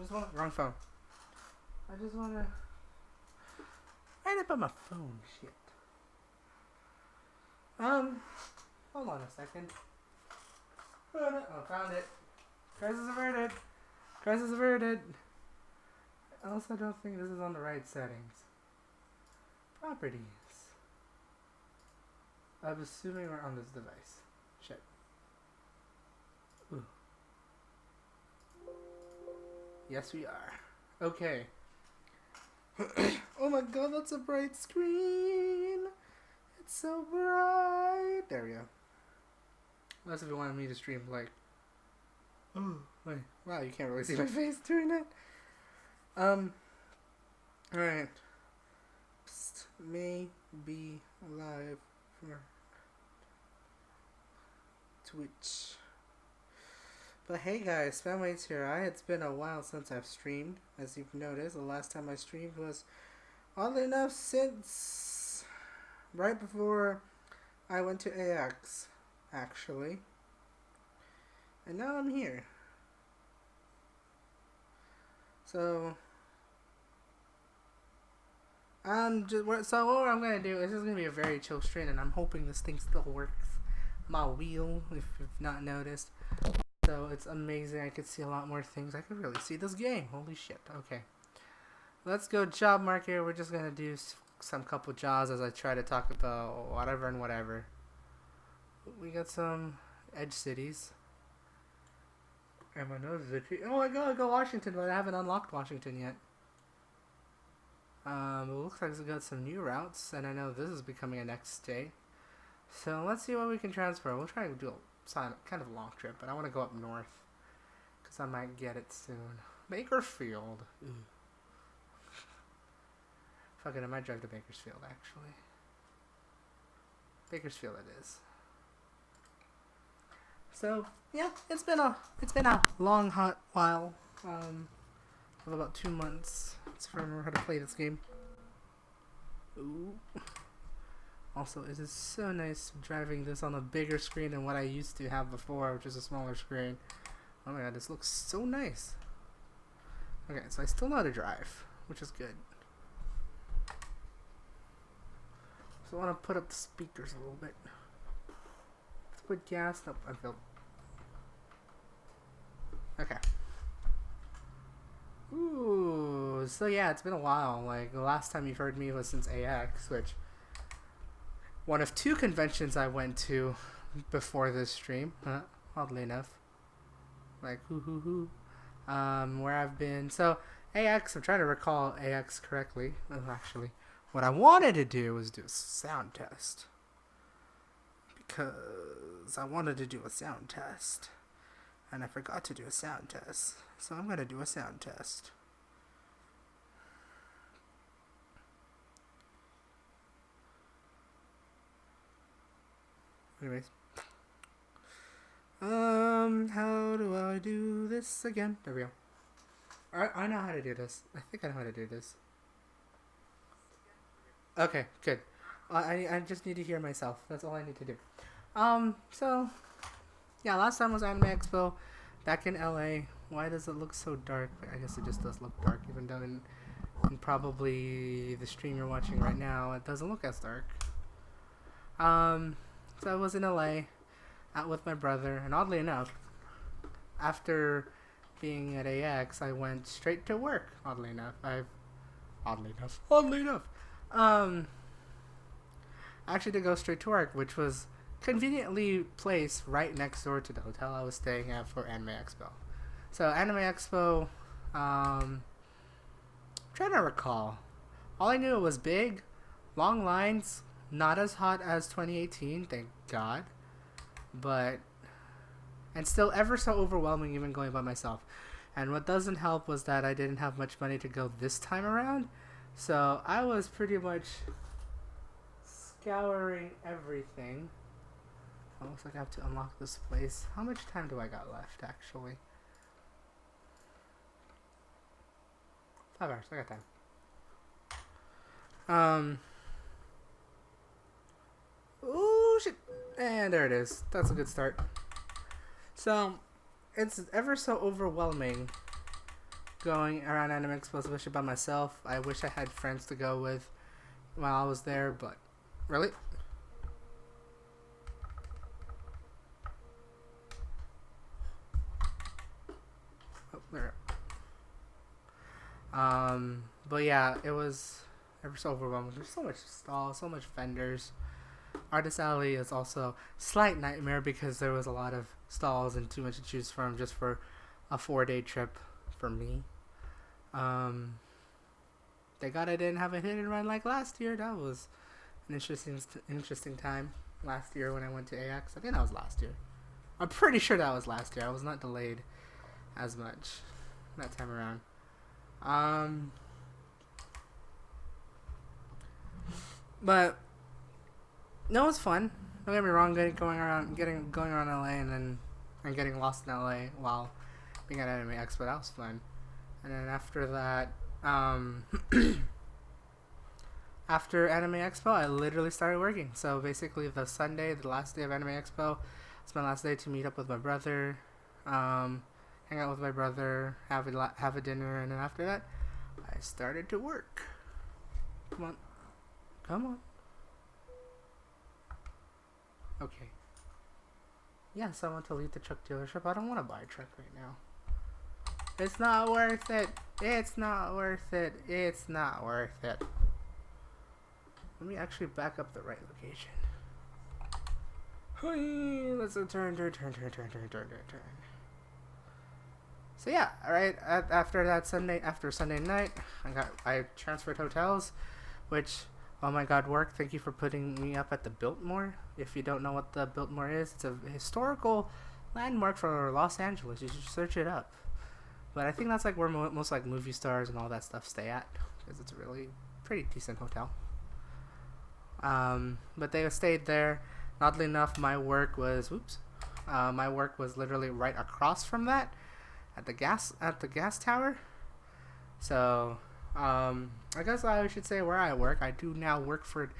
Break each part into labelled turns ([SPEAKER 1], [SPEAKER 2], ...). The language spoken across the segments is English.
[SPEAKER 1] just want wrong phone. I just wanna right up on my phone shit. Hold on a second. Oh, found it. Crisis averted. Crisis averted. I also don't think this is on the right settings. Properties. I'm assuming we're on this device. Shit. Ooh. Yes, we are. Okay. Oh my god, that's a bright screen. It's so bright. There we go. Unless if you wanted me to stream like... Oh, wait. Wow, you can't really see my face doing that. Alright. May be live for Twitch. But hey guys, Spamwaits here. It's been a while since I've streamed. As you've noticed, the last time I streamed was, oddly enough, since right before I went to AX, actually. And now I'm here. So what I'm gonna do is just gonna be a very chill stream, and I'm hoping this thing still works. My wheel, if you've not noticed. So it's amazing. I could see a lot more things. I could really see this game. Holy shit. Okay. Let's go job market. We're just gonna do some couple jobs as I try to talk about whatever and whatever. We got some edge cities. And my nose is itchy. Oh, I gotta go Washington, but I haven't unlocked Washington yet. It looks like it's got some new routes, and I know this is becoming a next state. So let's see what we can transfer. We'll try to do a kind of a long trip, but I want to go up north because I might get it soon. Bakersfield. Ooh. Fuck it, I might drive to Bakersfield actually. Bakersfield it is. So yeah, it's been a long hot while. Of about 2 months. If I remember how to play this game. Ooh. Also, it is so nice driving this on a bigger screen than what I used to have before, which is a smaller screen. Oh my god, this looks so nice. Okay, so I still know how to drive, which is good. So I want to put up the speakers a little bit. Let's put gas. Nope, I filled. Okay. Ooh, so yeah, it's been a while. Like, the last time you've heard me was since AX, which one of 2 conventions I went to before this stream, oddly enough. Like, where I've been. So, AX, I'm trying to recall AX correctly. Oh, actually, what I wanted to do was do a sound test. Because I wanted to do a sound test. And I forgot to do a sound test. So I'm going to do a sound test. Anyways. How do I do this again? There we go. Alright, I know how to do this. I think I know how to do this. Okay, good. I just need to hear myself. That's all I need to do. So yeah, last time was Anime Expo back in LA. Why does it look so dark? I guess it just does look dark, even though in probably the stream you're watching right now, it doesn't look as dark. So I was in LA out with my brother, and oddly enough, after being at AX, I went straight to work. Oddly enough. I actually did go straight to work, which was conveniently placed right next door to the hotel I was staying at for Anime Expo. So Anime Expo, trying to recall. All I knew it was big, long lines, not as hot as 2018, thank God, and still ever so overwhelming even going by myself. And what doesn't help was that I didn't have much money to go this time around, so I was pretty much scouring everything. Oh, looks like I have to unlock this place. How much time do I got left, actually? 5 hours. I got time. Ooh, shit. And there it is. That's a good start. So, it's ever so overwhelming going around Anime Expo, especially by myself. I wish I had friends to go with while I was there, but really? Oh, there. But yeah, it was ever so overwhelming. There's so much stalls, so much vendors. Artist Alley is also slight nightmare because there was a lot of stalls and too much to choose from just for a 4-day trip for me. Thank God I didn't have a hit and run like last year. That was an interesting time last year when I went to AX. I think that was last year. I'm pretty sure that was last year. I was not delayed as much that time around. But no, it was fun. Don't get me wrong. Going around LA and getting lost in LA while being at Anime Expo, that was fun. And then after that, after Anime Expo, I literally started working. So basically, the Sunday, the last day of Anime Expo, it's my last day to meet up with my brother, hang out with my brother, have a dinner, and then after that, I started to work. Come on. Okay. Yes, I want to leave the truck dealership. I don't want to buy a truck right now. It's not worth it. It's not worth it. It's not worth it. Let me actually back up the right location. Let's turn. So yeah, alright, after Sunday night, I transferred hotels, which, oh my god, work, thank you for putting me up at the Biltmore. If you don't know what the Biltmore is, it's a historical landmark for Los Angeles. You should search it up. But I think that's like where most like movie stars and all that stuff stay at, because it's a really pretty decent hotel. But they stayed there. Oddly enough, my work was literally right across from that, at the gas tower. So, I guess I should say where I work. I do now work for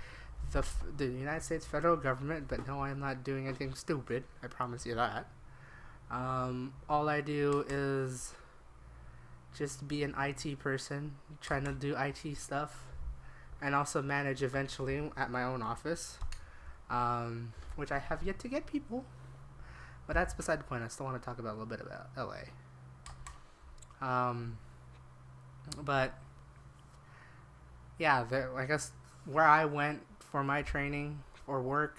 [SPEAKER 1] the United States federal government, but no, I'm not doing anything stupid. I promise you that. All I do is just be an IT person, trying to do IT stuff, and also manage eventually at my own office, which I have yet to get people. But that's beside the point. I still want to talk about a little bit about LA. But yeah, I guess where I went for my training for work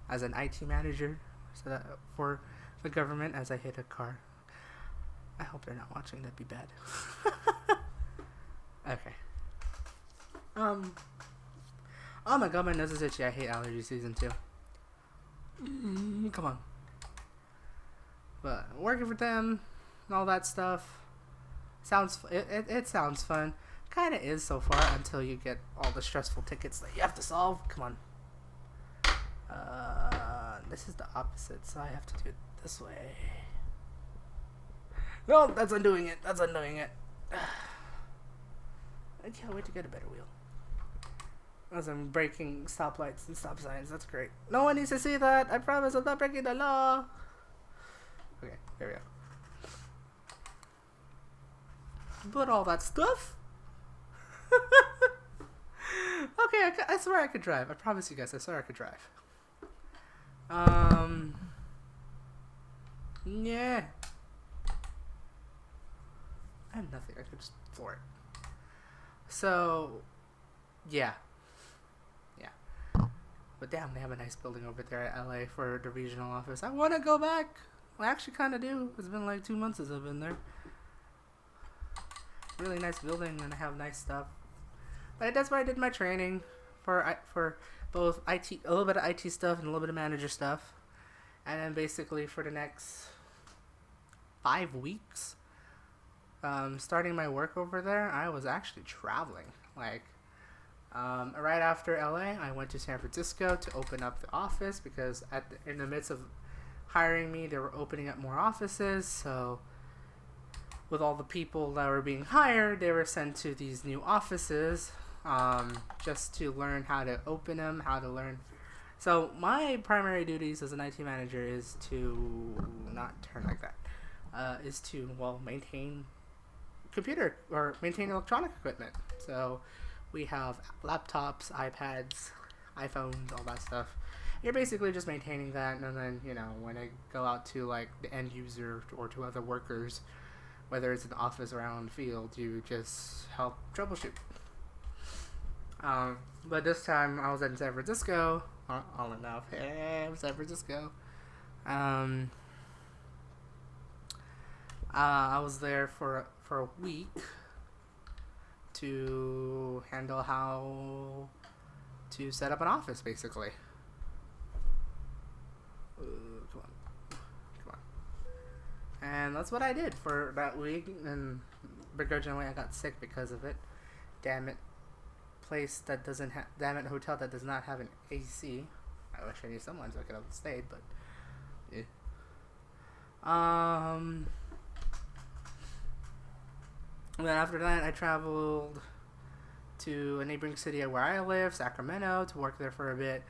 [SPEAKER 1] as an IT manager, so that for the government, as I hit a car. I hope they're not watching. That'd be bad. Okay. Oh my god, my nose is itchy. I hate allergy season too. Come on. But working for them and all that stuff it sounds fun. Kind of is so far until you get all the stressful tickets that you have to solve. Come on. This is the opposite, so I have to do it this way. No, that's undoing it. I can't wait to get a better wheel. As I'm breaking stoplights and stop signs. That's great. No one needs to see that. I promise I'm not breaking the law. Okay, there we go. But all that stuff. Okay, I swear I could drive. I promise you guys, I swear I could drive. Yeah. I have nothing. I could just floor it. So, yeah. But damn, they have a nice building over there at LA for the regional office. I want to go back. I actually kind of do. It's been like 2 months since I've been there. Really nice building, and I have nice stuff. But that's where I did my training for both IT, a little bit of IT stuff and a little bit of manager stuff. And then basically for the next 5 weeks, starting my work over there, I was actually traveling. Like, right after LA, I went to San Francisco to open up the office because in the midst of hiring me, they were opening up more offices. So with all the people that were being hired, they were sent to these new offices just to learn how to open them, how to learn. So my primary duties as an IT manager is to not turn like that. Is to maintain computer or maintain electronic equipment. So we have laptops, iPads, iPhones, all that stuff. You're basically just maintaining that, and then, you know, when I go out to like the end user or to other workers, whether it's in the office or out in the field, you just help troubleshoot. But this time I was in San Francisco. All enough. Hey, San Francisco. I was there for a week to handle how to set up an office, basically. Come on. And that's what I did for that week, and begrudgingly I got sick because of it. Damn it. Hotel that does not have an AC. I wish I knew someone so I could have stayed, but yeah. And then after that, I traveled to a neighboring city where I live, Sacramento, to work there for a bit.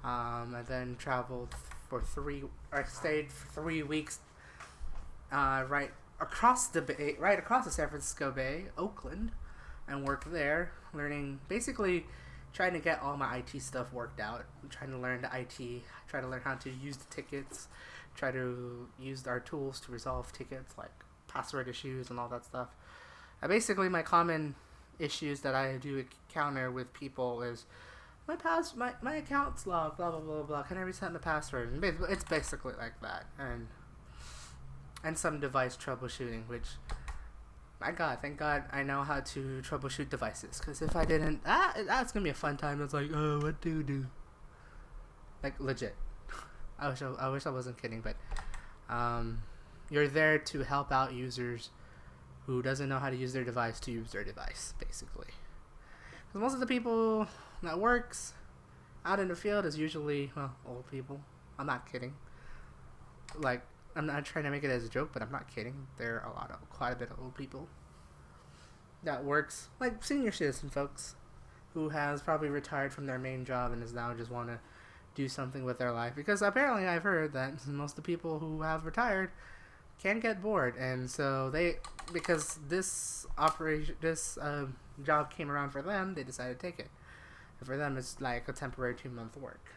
[SPEAKER 1] I then traveled I stayed for 3 weeks, right across the San Francisco Bay, Oakland, and worked there, basically trying to get all my IT stuff worked out. I'm trying to learn the IT, try to learn how to use the tickets, try to use our tools to resolve tickets like password issues and all that stuff. Basically, my common issues that I do encounter with people is my account's logged, blah blah blah blah. Can I reset my password? And it's basically like that, and some device troubleshooting, which, my God, thank God I know how to troubleshoot devices. Because if I didn't, that's gonna be a fun time. It's like, oh, what do you do? Like, legit. I wish I wasn't kidding, but you're there to help out users who doesn't know how to use their device to use their device, basically. Because most of the people that works out in the field is usually, well, old people. I'm not kidding. Like, I'm not trying to make it as a joke, but I'm not kidding. There are quite a bit of old people that works, like senior citizen folks, who has probably retired from their main job and is now just want to do something with their life. Because apparently I've heard that most of the people who have retired can get bored, and so because this job came around for them, they decided to take it. And for them, it's like a temporary 2-month work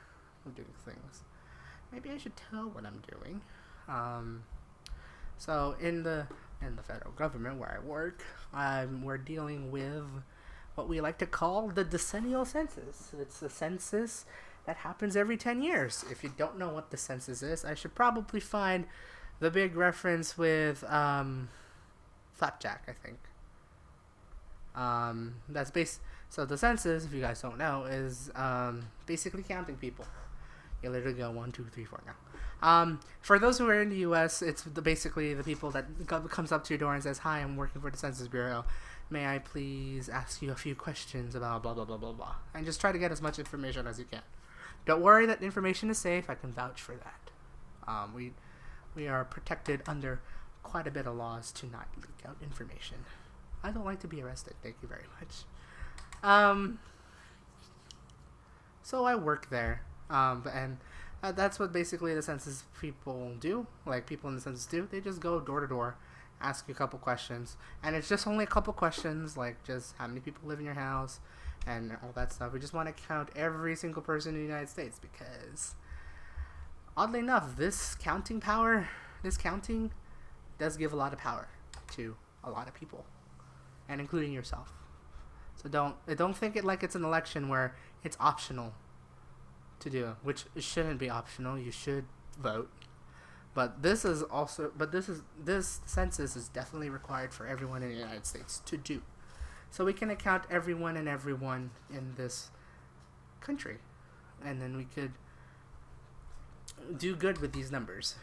[SPEAKER 1] of doing things. Maybe I should tell what I'm doing. So in the federal government where I work, we're dealing with what we like to call the decennial census. It's a census that happens every 10 years. If you don't know what the census is, I should probably find the big reference with Flapjack, I think. So the census, if you guys don't know, is basically counting people. You literally go 1, 2, 3, 4 now. For those who are in the U.S., it's basically the people that comes up to your door and says, "Hi, I'm working for the Census Bureau. May I please ask you a few questions about blah blah blah blah blah?" And just try to get as much information as you can. Don't worry that information is safe. I can vouch for that. We are protected under quite a bit of laws to not leak out information. I don't like to be arrested. Thank you very much. So I work there. And that's what basically the census people do. Like, people in the census do. They just go door to door, ask you a couple questions. And it's just only a couple questions, like just how many people live in your house and all that stuff. We just want to count every single person in the United States because, oddly enough, this counting does give a lot of power to a lot of people, and including yourself. So don't think it like it's an election where it's optional to do, which it shouldn't be optional. You should vote. But this census is definitely required for everyone in the United States to do. So we can account everyone in this country. And then we could do good with these numbers,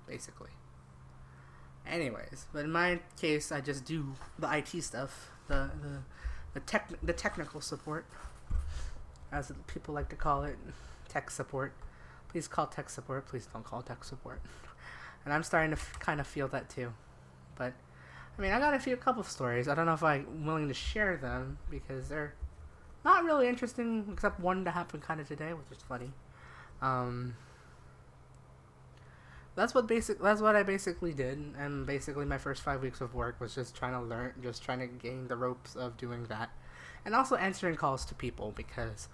[SPEAKER 1] basically. Anyways, but in my case, I just do the IT stuff, the technical support, as people like to call it, tech support. Please call tech support. Please don't call tech support. And I'm starting to kind of feel that too. But I mean, I got a couple of stories. I don't know if I'm willing to share them because they're not really interesting, except one that happened kind of today, which is funny. That's what I basically did, and basically my first 5 weeks of work was just trying to learn, just trying to gain the ropes of doing that, and also answering calls to people because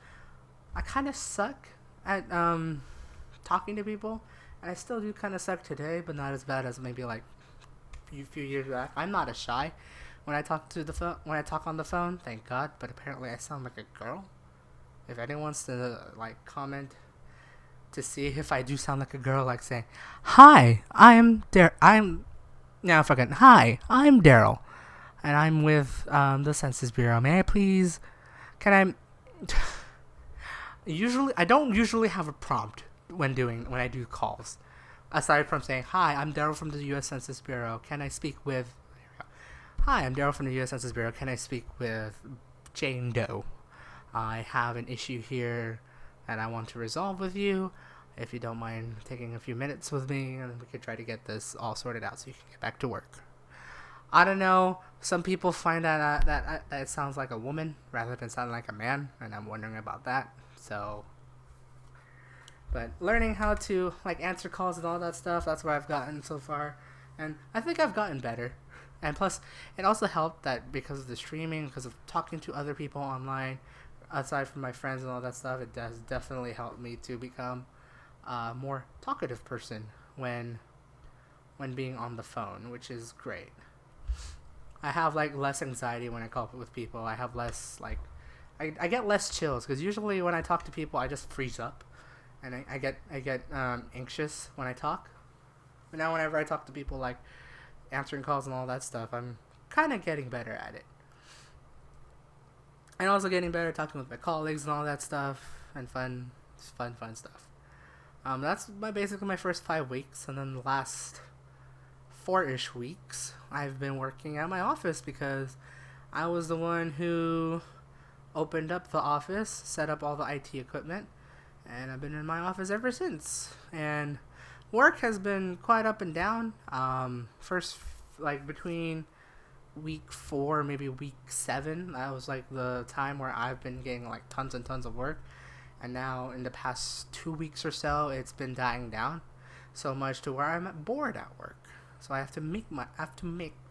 [SPEAKER 1] I kind of suck at talking to people, and I still do kind of suck today, but not as bad as maybe like a few years back. I'm not as shy when I talk when I talk on the phone, thank God. But apparently I sound like a girl. If anyone wants to like comment to see if I do sound like a girl, like saying, "Hi, Hi, I'm Daryl, and I'm with the Census Bureau. May I please? Can I?" I don't usually have a prompt when I do calls, aside from saying, "Hi, I'm Daryl from the U.S. Census Bureau. Can I speak with?" "Hi, I'm Daryl from the U.S. Census Bureau. Can I speak with Jane Doe? I have an issue here that I want to resolve with you. If you don't mind taking a few minutes with me, and we could try to get this all sorted out so you can get back to work." I don't know. Some people find that it sounds like a woman rather than sounding like a man, and I'm wondering about that. So, but learning how to like answer calls and all that stuff, that's where I've gotten so far, and I think I've gotten better. And plus, it also helped that because of the streaming, because of talking to other people online, aside from my friends and all that stuff, it does definitely help me to become a more talkative person when being on the phone, which is great. I have like less anxiety when I call with people. I have less like I get less chills because usually when I talk to people, I just freeze up, and I get anxious when I talk. But now whenever I talk to people, like answering calls and all that stuff, I'm kind of getting better at it. And also getting better at talking with my colleagues and all that stuff, and fun stuff. That's basically my first 5 weeks, and then the last 4-ish weeks, I've been working at my office because I was the one who opened up the office, set up all the IT equipment, and I've been in my office ever since. And work has been quite up and down. First, like between week 4, maybe week 7, that was like the time where I've been getting like tons and tons of work. And now in the past 2 weeks or so, it's been dying down so much to where I'm bored at work. So I have to make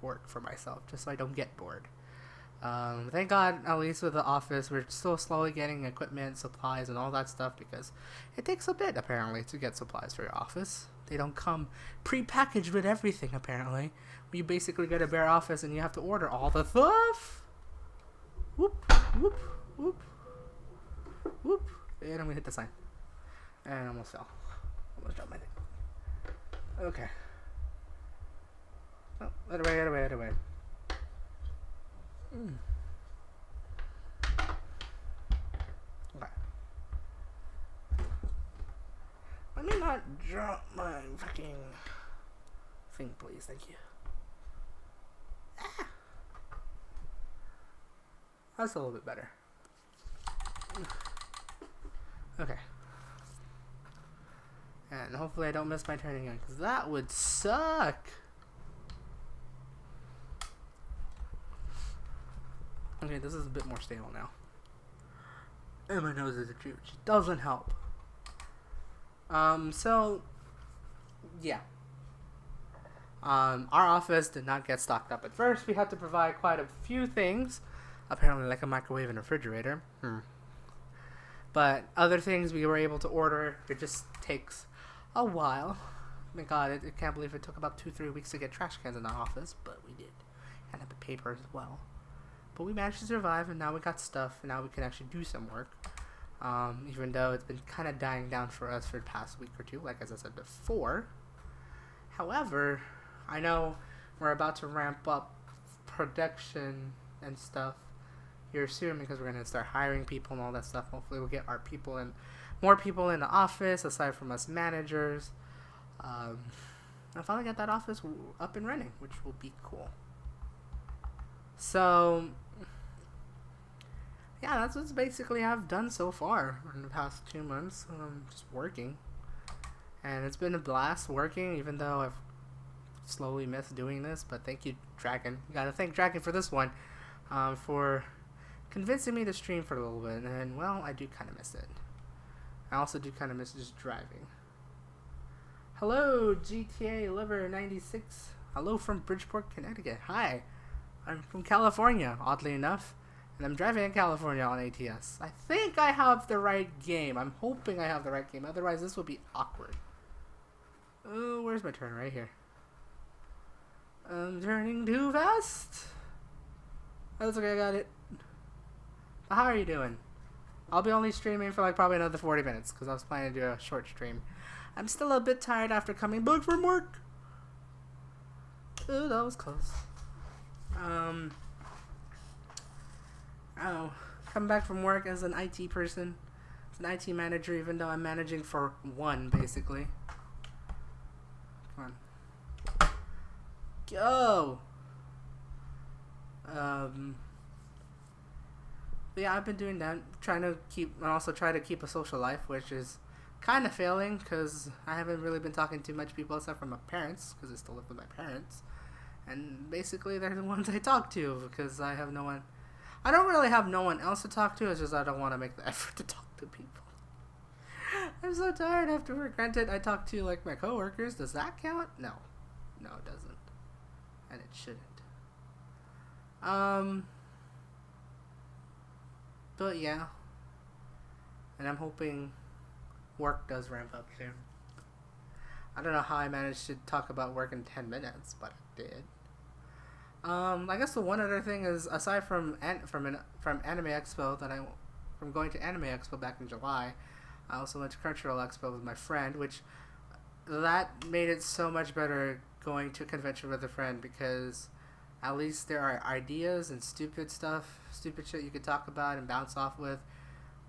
[SPEAKER 1] work for myself just so I don't get bored. Thank God, at least with the office, we're still slowly getting equipment, supplies, and all that stuff because it takes a bit, apparently, to get supplies for your office. They don't come pre-packaged with everything, apparently. You basically get a bare office and you have to order all the stuff. Whoop, whoop, whoop, whoop. And I'm gonna hit the sign. And I almost fell. Almost dropped my thing. Okay. Oh, out of way. Okay. Let me not drop my fucking thing, please. Thank you. Ah. That's a little bit better. Okay. And hopefully I don't miss my turn again, because that would suck. Okay, this is a bit more stable now. And my nose is itchy, which doesn't help. So, yeah. Our office did not get stocked up at first. We had to provide quite a few things. Apparently like a microwave and refrigerator. But other things we were able to order. It just takes a while. Oh my God, I can't believe it took about 2-3 weeks to get trash cans in the office, but we did. And the paper as well. But we managed to survive, and now we got stuff, and now we can actually do some work. Even though it's been kind of dying down for us for the past week or two, like as I said before. However, I know we're about to ramp up production and stuff here soon because we're going to start hiring people and all that stuff. Hopefully we'll get our people in, more people in the office aside from us managers. I finally got that office up and running, which will be cool. So, yeah, that's what's basically I've done so far in the past 2 months. Just working. And it's been a blast working, even though I've slowly missed doing this. But thank you, Dragon. You gotta thank Dragon for this one. For convincing me to stream for a little bit. And, well, I do kind of miss it. I also do kind of miss just driving. Hello, GTA Liver 96. Hello from Bridgeport, Connecticut. Hi, I'm from California, oddly enough, and I'm driving in California on ATS. I think I have the right game. I'm hoping I have the right game. Otherwise, this will be awkward. Oh, where's my turn? Right here. I'm turning too fast. That's okay, I got it. But how are you doing? I'll be only streaming for like probably another 40 minutes because I was planning to do a short stream. I'm still a bit tired after coming back from work. Oh, that was close. Coming back from work as an IT person, as an IT manager, even though I'm managing for one, basically. Come on. Go! But yeah, I've been doing that, trying to keep, and also try to keep a social life, which is kind of failing, because I haven't really been talking to much people except for my parents, because I still live with my parents. And basically, they're the ones I talk to, because I have no one. I don't really have no one else to talk to, it's just I don't want to make the effort to talk to people. I'm so tired after work. Granted, I talk to, like, my coworkers. Does that count? No. No, it doesn't. And it shouldn't. But yeah. And I'm hoping work does ramp up soon. I don't know how I managed to talk about work in 10 minutes, but I did. I guess the one other thing is, aside from Anime Expo, from going to Anime Expo back in July, I also went to Crunchyroll Expo with my friend, which that made it so much better going to a convention with a friend, because at least there are ideas and stupid shit you could talk about and bounce off with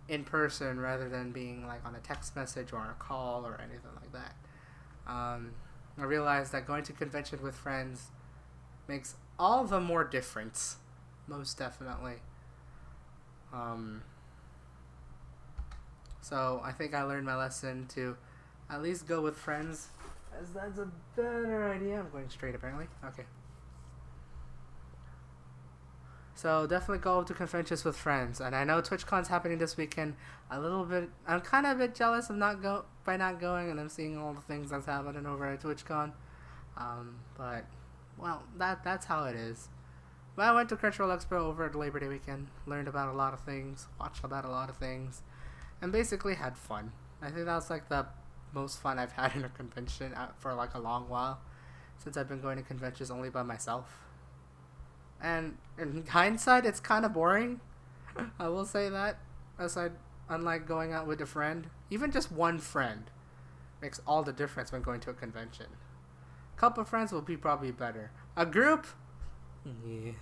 [SPEAKER 1] in person rather than being like on a text message or on a call or anything like that. I realized that going to convention with friends makes all the more difference, most definitely. So I think I learned my lesson to at least go with friends, as that's a better idea. I'm going straight apparently. Okay. So definitely go to conventions with friends. And I know TwitchCon's happening this weekend. I'm kind of a bit jealous of not going, and I'm seeing all the things that's happening over at TwitchCon. But well, that's how it is. But I went to Crunchyroll Expo over at Labor Day weekend, learned about a lot of things, watched about a lot of things, and basically had fun. I think that was like the most fun I've had in a convention for like a long while, since I've been going to conventions only by myself. And in hindsight, it's kind of boring. I will say that. Unlike going out with a friend, even just one friend makes all the difference when going to a convention. A couple of friends will be probably better. A group? Yeah.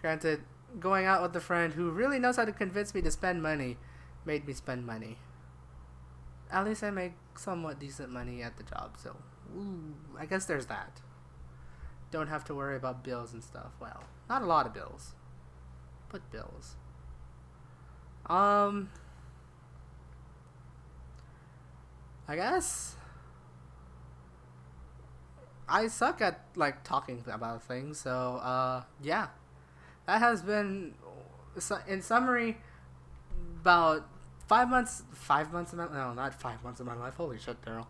[SPEAKER 1] Granted, going out with a friend who really knows how to convince me to spend money made me spend money. At least I make somewhat decent money at the job, so I guess there's that. Don't have to worry about bills and stuff. Well, not a lot of bills, but bills. I guess I suck at like talking about things, so yeah. That has been, in summary, about 5 months of my, no, not 5 months of my life, holy shit, Daryl.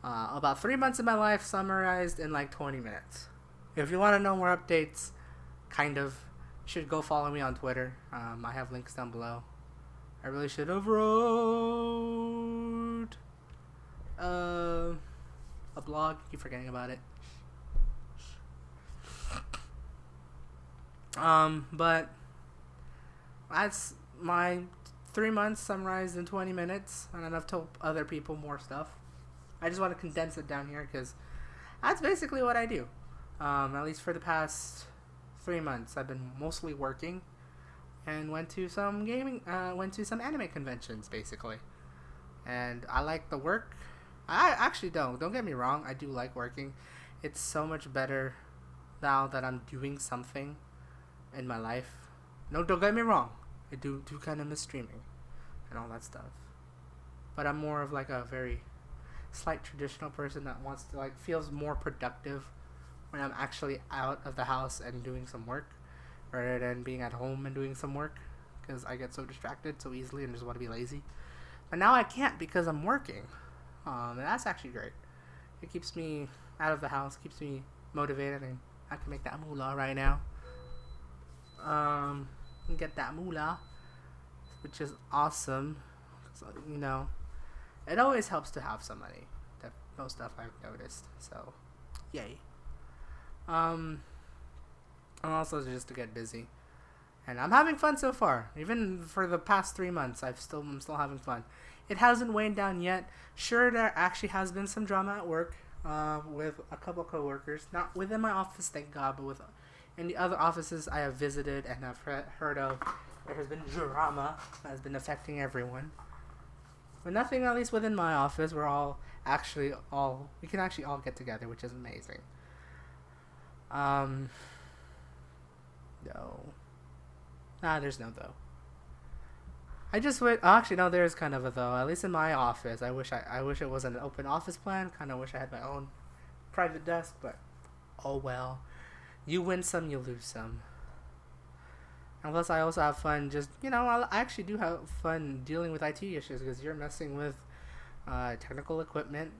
[SPEAKER 1] About 3 months of my life summarized in like 20 minutes. If you want to know more updates, you should go follow me on Twitter. I have links down below. I really should have wrote a blog. Keep forgetting about it. But that's my 3 months summarized in 20 minutes, and I've told other people more stuff. I just want to condense it down here because that's basically what I do. At least for the past 3 months, I've been mostly working and went to some anime conventions, basically. And I like the work. I actually don't get me wrong, I do like working. It's so much better now that I'm doing something in my life. No, don't get me wrong, I do kind of miss streaming and all that stuff. But I'm more of like a very slight traditional person that wants to feels more productive when I'm actually out of the house and doing some work rather than being at home and doing some work, because I get so distracted so easily and just want to be lazy. But now I can't because I'm working. And that's actually great. It keeps me out of the house, keeps me motivated, and I can make that moolah right now. Get that moolah, which is awesome. So, you know, it always helps to have some money. That most stuff I've noticed. So, yay. And also just to get busy, and I'm having fun so far. Even for the past 3 months, I'm still having fun. It hasn't waned down yet. Sure, there actually has been some drama at work with a couple coworkers, not within my office, thank God, but with in the other offices I have visited and have heard of. There has been drama that has been affecting everyone. But nothing, at least within my office. We can actually all get together, which is amazing. No. There's no though. I just went. Actually, no. There's kind of a though. At least in my office, I wish it was an open office plan. Kind of wish I had my own private desk, but oh well. You win some, you lose some. And plus, I also have fun. Just I actually do have fun dealing with IT issues because you're messing with technical equipment.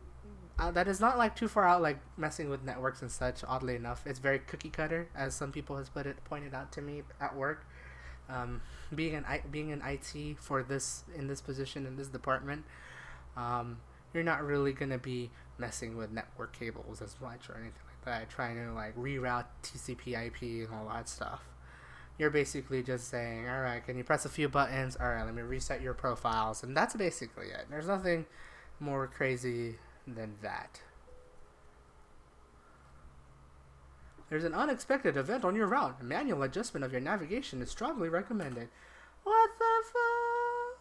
[SPEAKER 1] That is not like too far out, like messing with networks and such. Oddly enough, it's very cookie cutter, as some people has pointed out to me at work. Being in IT for this in this position in this department, you're not really gonna be messing with network cables as much or anything like that. Trying to like reroute TCP/IP and all that stuff. You're basically just saying, all right, can you press a few buttons? All right, let me reset your profiles, and that's basically it. There's nothing more crazy than that. There's an unexpected event on your route. A manual adjustment of your navigation is strongly recommended. What the fuck?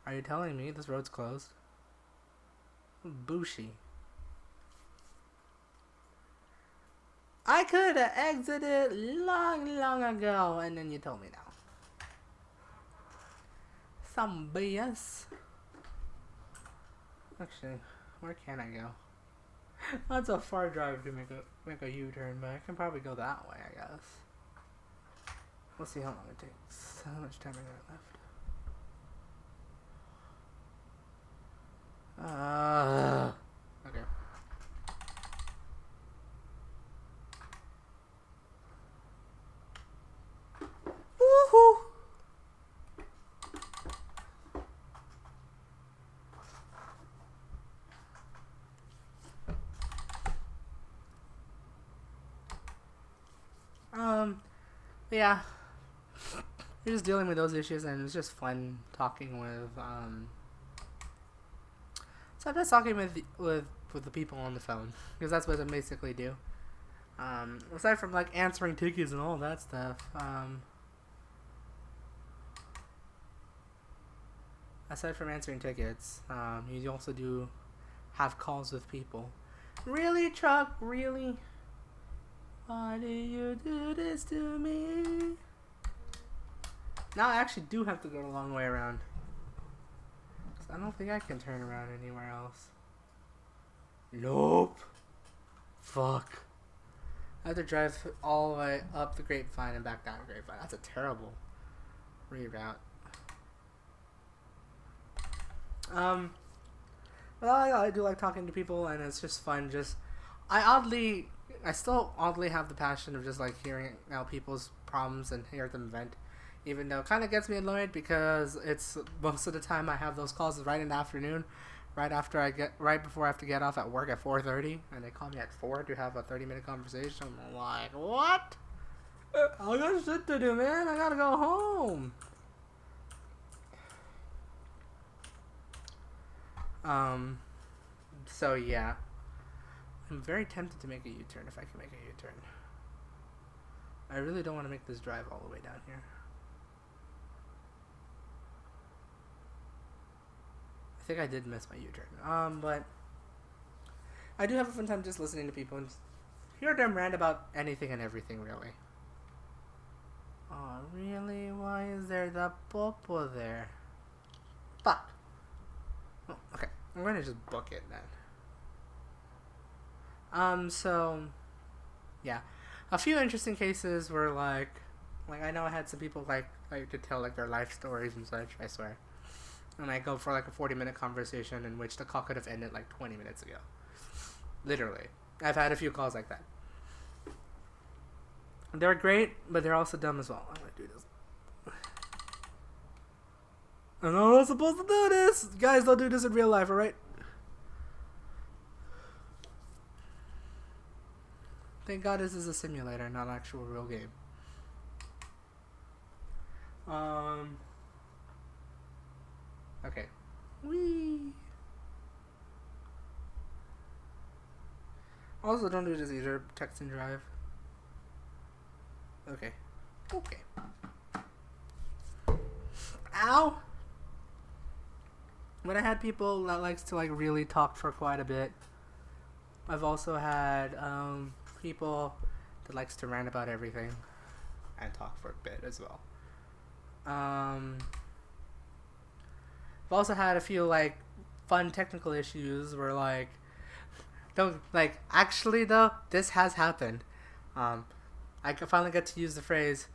[SPEAKER 1] Are you telling me this road's closed? Bushi. I could have exited long ago, and then you told me now. Some BS. Actually, where can I go? That's a far drive to make a U-turn, but I can probably go that way, I guess. We'll see how long it takes. How much time I got left? Okay. Woohoo! Yeah. You're just dealing with those issues, and it's just fun talking with, so I'm just talking with the people on the phone, because that's what I basically do. Aside from, like, answering tickets and all that stuff, aside from answering tickets, you also do have calls with people. Really, truck? Really? Why did you do this to me? Now I actually do have to go the long way around. I don't think I can turn around anywhere else. Nope. Fuck. I have to drive all the way up the Grapevine and back down the Grapevine. That's a terrible reroute. Well, I do like talking to people, and it's just fun. I still oddly have the passion of just like hearing out people's problems and hear them vent, even though it kind of gets me annoyed because it's most of the time I have those calls right in the afternoon, right before I have to get off at work at 4:30, and they call me at 4 to have a 30-minute conversation. I'm like, what? I got shit to do, man. I gotta go home. So yeah. I'm very tempted to make a U-turn if I can make a U-turn. I really don't want to make this drive all the way down here. I think I did miss my U-turn. But I do have a fun time just listening to people and just hear them rant about anything and everything, really. Oh, really? Why is there the popo there? Fuck. Oh, okay. I'm going to just book it then. So, yeah. A few interesting cases were like I know I had some people like to tell like their life stories and such, I swear. And I go for like a 40-minute conversation in which the call could have ended like 20 minutes ago. Literally. I've had a few calls like that. They're great, but they're also dumb as well. I'm gonna do this. I'm not supposed to do this! Guys, don't do this in real life, alright? Thank God this is a simulator, not an actual real game. Okay. Whee! Also, don't do this either. Text and drive. Okay. Okay. Ow! When I had people that likes to like really talk for quite a bit. I've also had people that likes to rant about everything and talk for a bit as well. I've also had a few like fun technical issues where like don't like actually though this has happened. I finally got to use the phrase,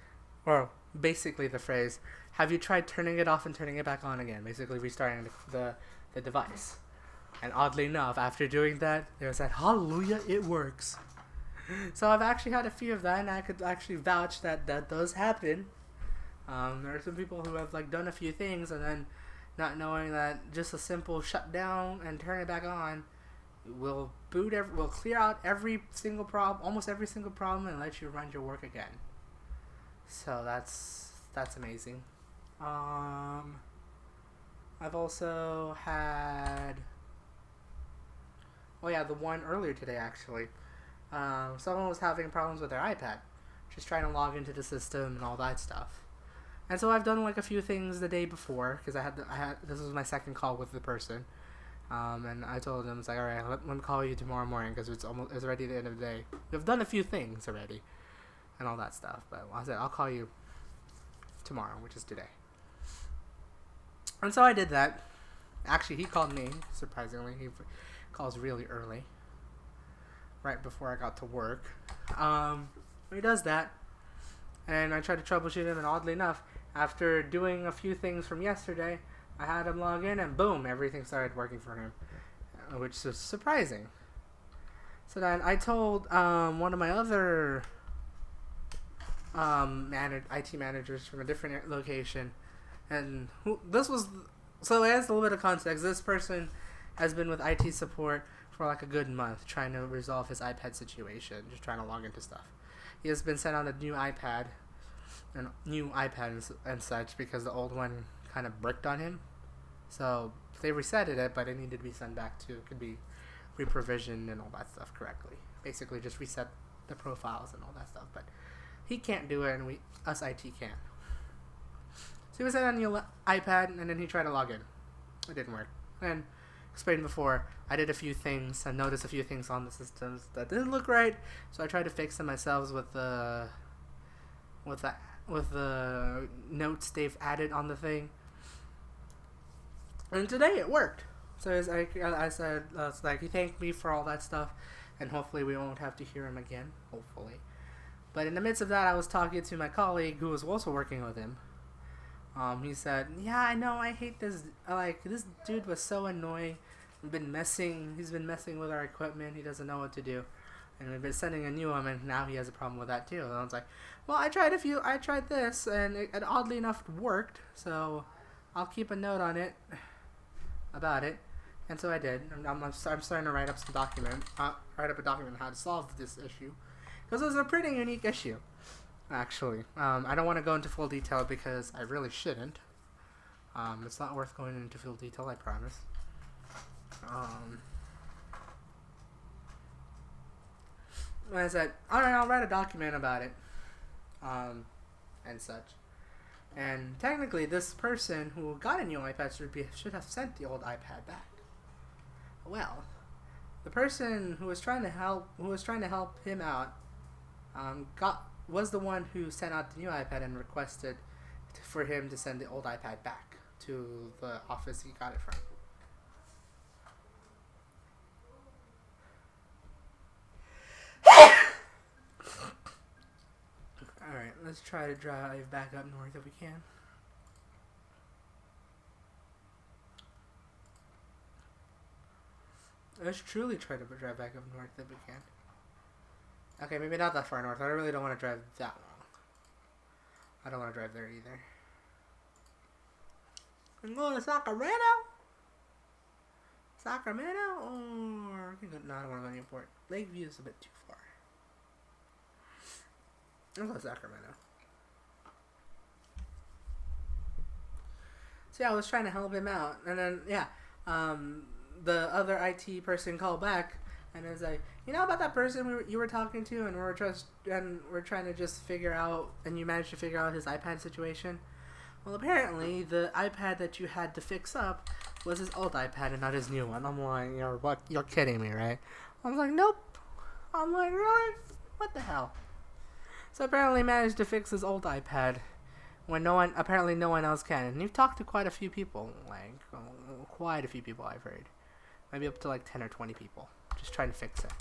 [SPEAKER 1] or basically the phrase, have you tried turning it off and turning it back on again? Basically restarting the device. And oddly enough, after doing that, there was that, hallelujah, it works. So I've actually had a few of that, and I could actually vouch that that does happen. There are some people who have like done a few things and then not knowing that just a simple shutdown and turn it back on will clear out every single problem, almost every single problem, and let you run your work again. So that's amazing. I've also had, oh yeah, the one earlier today actually. Someone was having problems with their iPad, just trying to log into the system and all that stuff. And so I've done like a few things the day before because I had this was my second call with the person. And I told him, it's like, all right, let me call you tomorrow morning because it's already the end of the day. We've done a few things already and all that stuff. But I said, I'll call you tomorrow, which is today. And so I did that. Actually, he called me, surprisingly. He calls really early, right before I got to work. He does that. And I tried to troubleshoot him, and oddly enough, after doing a few things from yesterday, I had him log in, and boom, everything started working for him, which was surprising. So then I told one of my other IT managers from a different location, and so as a little bit of context, this person has been with IT support for like a good month, trying to resolve his iPad situation, just trying to log into stuff. He has been sent out a new iPad and such because the old one kind of bricked on him. So they resetted it, but it needed to be sent back to, it could be re-provisioned and all that stuff correctly. Basically just reset the profiles and all that stuff, but he can't do it, and us IT can. So he was sent on a new iPad, and then he tried to log in. It didn't work. And explained before, I did a few things. I noticed a few things on the systems that didn't look right, so I tried to fix them myself with the notes they've added on the thing. And today it worked. So I said, it's like, he thanked me for all that stuff, and hopefully we won't have to hear him again. Hopefully. But in the midst of that, I was talking to my colleague who was also working with him. He said, yeah, I know, I hate this. Like, this dude was so annoying. He's been messing with our equipment. He doesn't know what to do. And we've been sending a new one, and now he has a problem with that too. And I was like, well, I tried this, and it oddly enough worked. So I'll keep a note on it, about it. And so I did. I'm starting to write up a document on how to solve this issue. Because it was a pretty unique issue, actually. I don't want to go into full detail because I really shouldn't. It's not worth going into full detail, I promise. I said, alright, I'll write a document about it, and such. And technically, this person who got a new iPad should have sent the old iPad back. Well, the person who was trying to help him out, was the one who sent out the new iPad and requested for him to send the old iPad back to the office he got it from. Alright, let's try to drive back up north if we can. Let's truly try to drive back up north if we can. Okay, maybe not that far north. I really don't want to drive that long. I don't want to drive there either. I'm going to Sacramento? Sacramento? Or... No, I don't want to go to Newport. Lakeview is a bit too far. I'll go to Sacramento. So yeah, I was trying to help him out. And then, yeah, the other IT person called back and was like, you know about that person you were talking to, and we're trying to just figure out, and you managed to figure out his iPad situation? Well, apparently the iPad that you had to fix up was his old iPad and not his new one. I'm like, you're kidding me, right? I was like, nope. I'm like, really? What the hell? So apparently he managed to fix his old iPad when no one else can. And you've talked to quite a few people, like quite a few people I've heard. Maybe up to like 10 or 20 people just trying to fix it.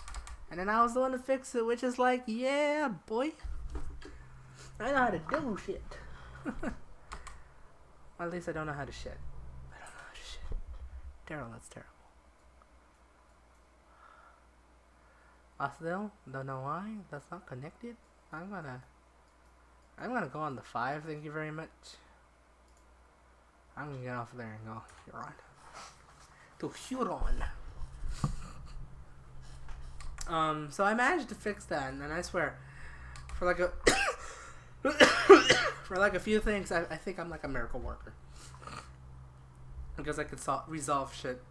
[SPEAKER 1] And then I was the one to fix it, which is like, yeah, boy. I know how to do shit. Well, at least I don't know how to shit. I don't know how to shit. Daryl, that's terrible. Still, don't know why. That's not connected. I'm gonna go on the 5, thank you very much. I'm gonna get off there and go Huron. To Huron. So I managed to fix that, and I swear, for like a for like a few things, I think I'm like a miracle worker. Because I could resolve shit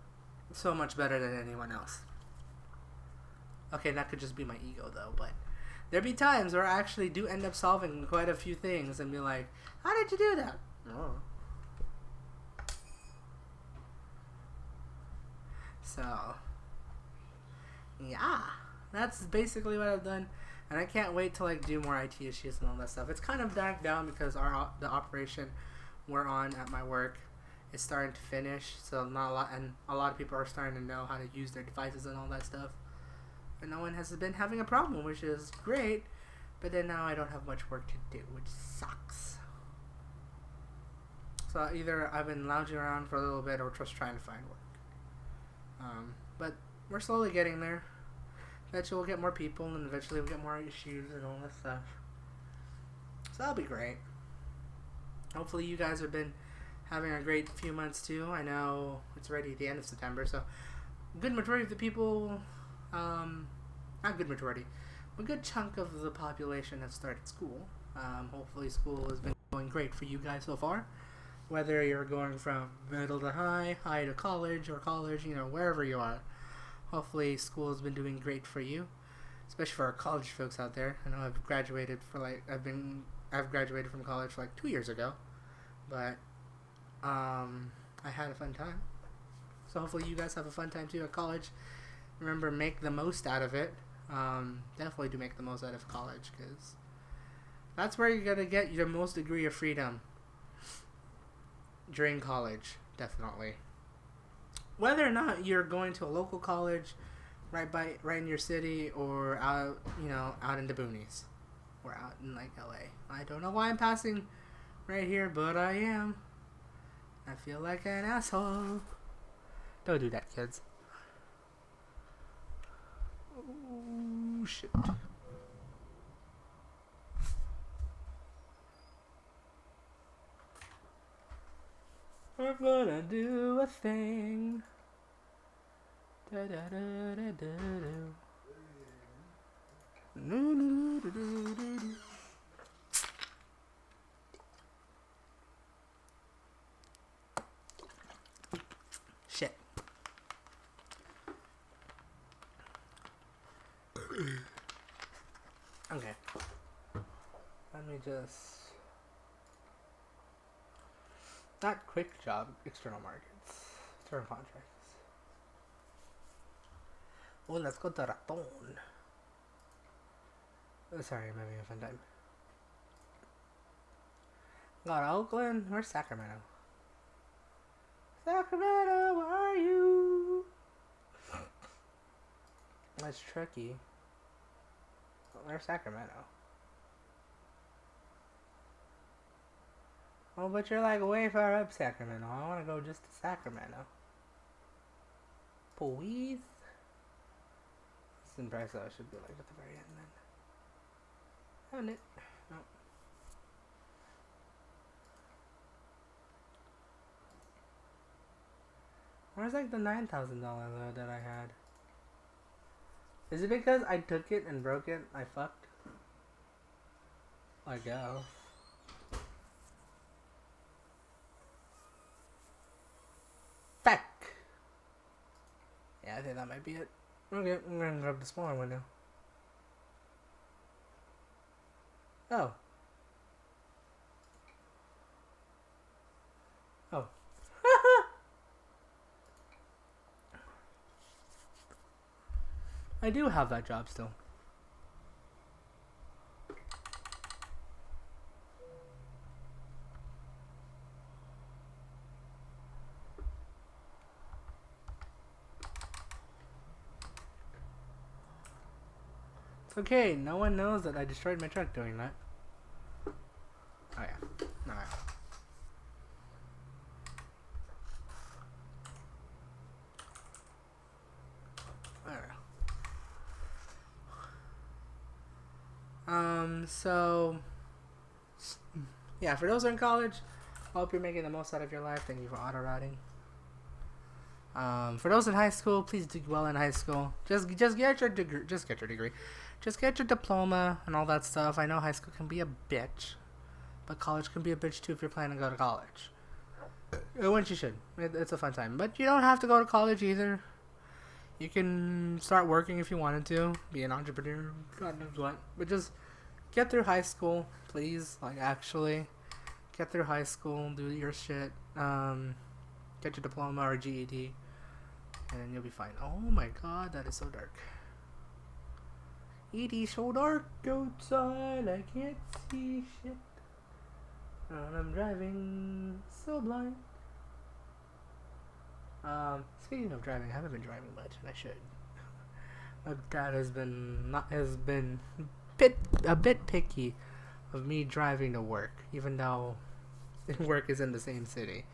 [SPEAKER 1] so much better than anyone else. Okay, that could just be my ego though, but there'd be times where I actually do end up solving quite a few things and be like, how did you do that? Oh. So, yeah, that's basically what I've done, and I can't wait to like do more IT issues and all that stuff. It's kind of backed down because the operation we're on at my work is starting to finish, so not a lot, and a lot of people are starting to know how to use their devices and all that stuff. And no one has been having a problem, which is great. But then now I don't have much work to do, which sucks. So either I've been lounging around for a little bit or just trying to find work. But we're slowly getting there. Eventually we'll get more people, and eventually we'll get more issues and all that stuff. So that'll be great. Hopefully you guys have been having a great few months too. I know it's already the end of September, so a good majority of the people... not good majority, a good chunk of the population have started school. Hopefully school has been going great for you guys so far. Whether you're going from middle to high to college, or college, wherever you are. Hopefully school has been doing great for you, especially for our college folks out there. I know I've graduated I've graduated from college like 2 years ago, but I had a fun time. So hopefully you guys have a fun time too at college. Remember, make the most out of it. Definitely do make the most out of college, because that's where you're going to get your most degree of freedom during college, definitely. Whether or not you're going to a local college right in your city, or out in the boonies, or out in like LA. I don't know why I'm passing right here, but I am. I feel like an asshole. Don't do that, kids. Oh, shit. We're gonna do a thing. Da da da da da da. Shit. Okay. Let me just... Not quick job, external markets. External contracts. Oh, let's go to Raton. Oh, sorry, I'm having a fun time. Got Oakland? Where's Sacramento? Sacramento, where are you? That's tricky. Where's Sacramento? Oh, but you're like way far up Sacramento. I want to go just to Sacramento. Please? It's impressive. It should be like at the very end then. Haven't it? No. Where's like the $9,000 though that I had? Is it because I took it and broke it? I fucked? I guess. Fuck! Yeah, I think that might be it. Okay, I'm gonna grab the smaller one now. Oh. Oh. I do have that job still. It's okay, no one knows that I destroyed my truck doing that. Oh yeah. Alright. So yeah, for those who are in college, I hope you're making the most out of your life. Thank you for auto routing. For those in high school, please do well in high school. Just get your degree. Just get your degree. Just get your diploma and all that stuff. I know high school can be a bitch, but college can be a bitch too if you're planning to go to college. Once you should. It's a fun time. But you don't have to go to college either. You can start working if you wanted to. Be an entrepreneur. God knows what. But just get through high school, please. Like, actually. Get through high school. Do your shit. Get your diploma or GED. And then you'll be fine. Oh my god, that is so dark. It is so dark outside. I can't see shit. And I'm driving so blind. Speaking of driving, I haven't been driving much, and I should. My dad has been a bit picky of me driving to work, even though work is in the same city.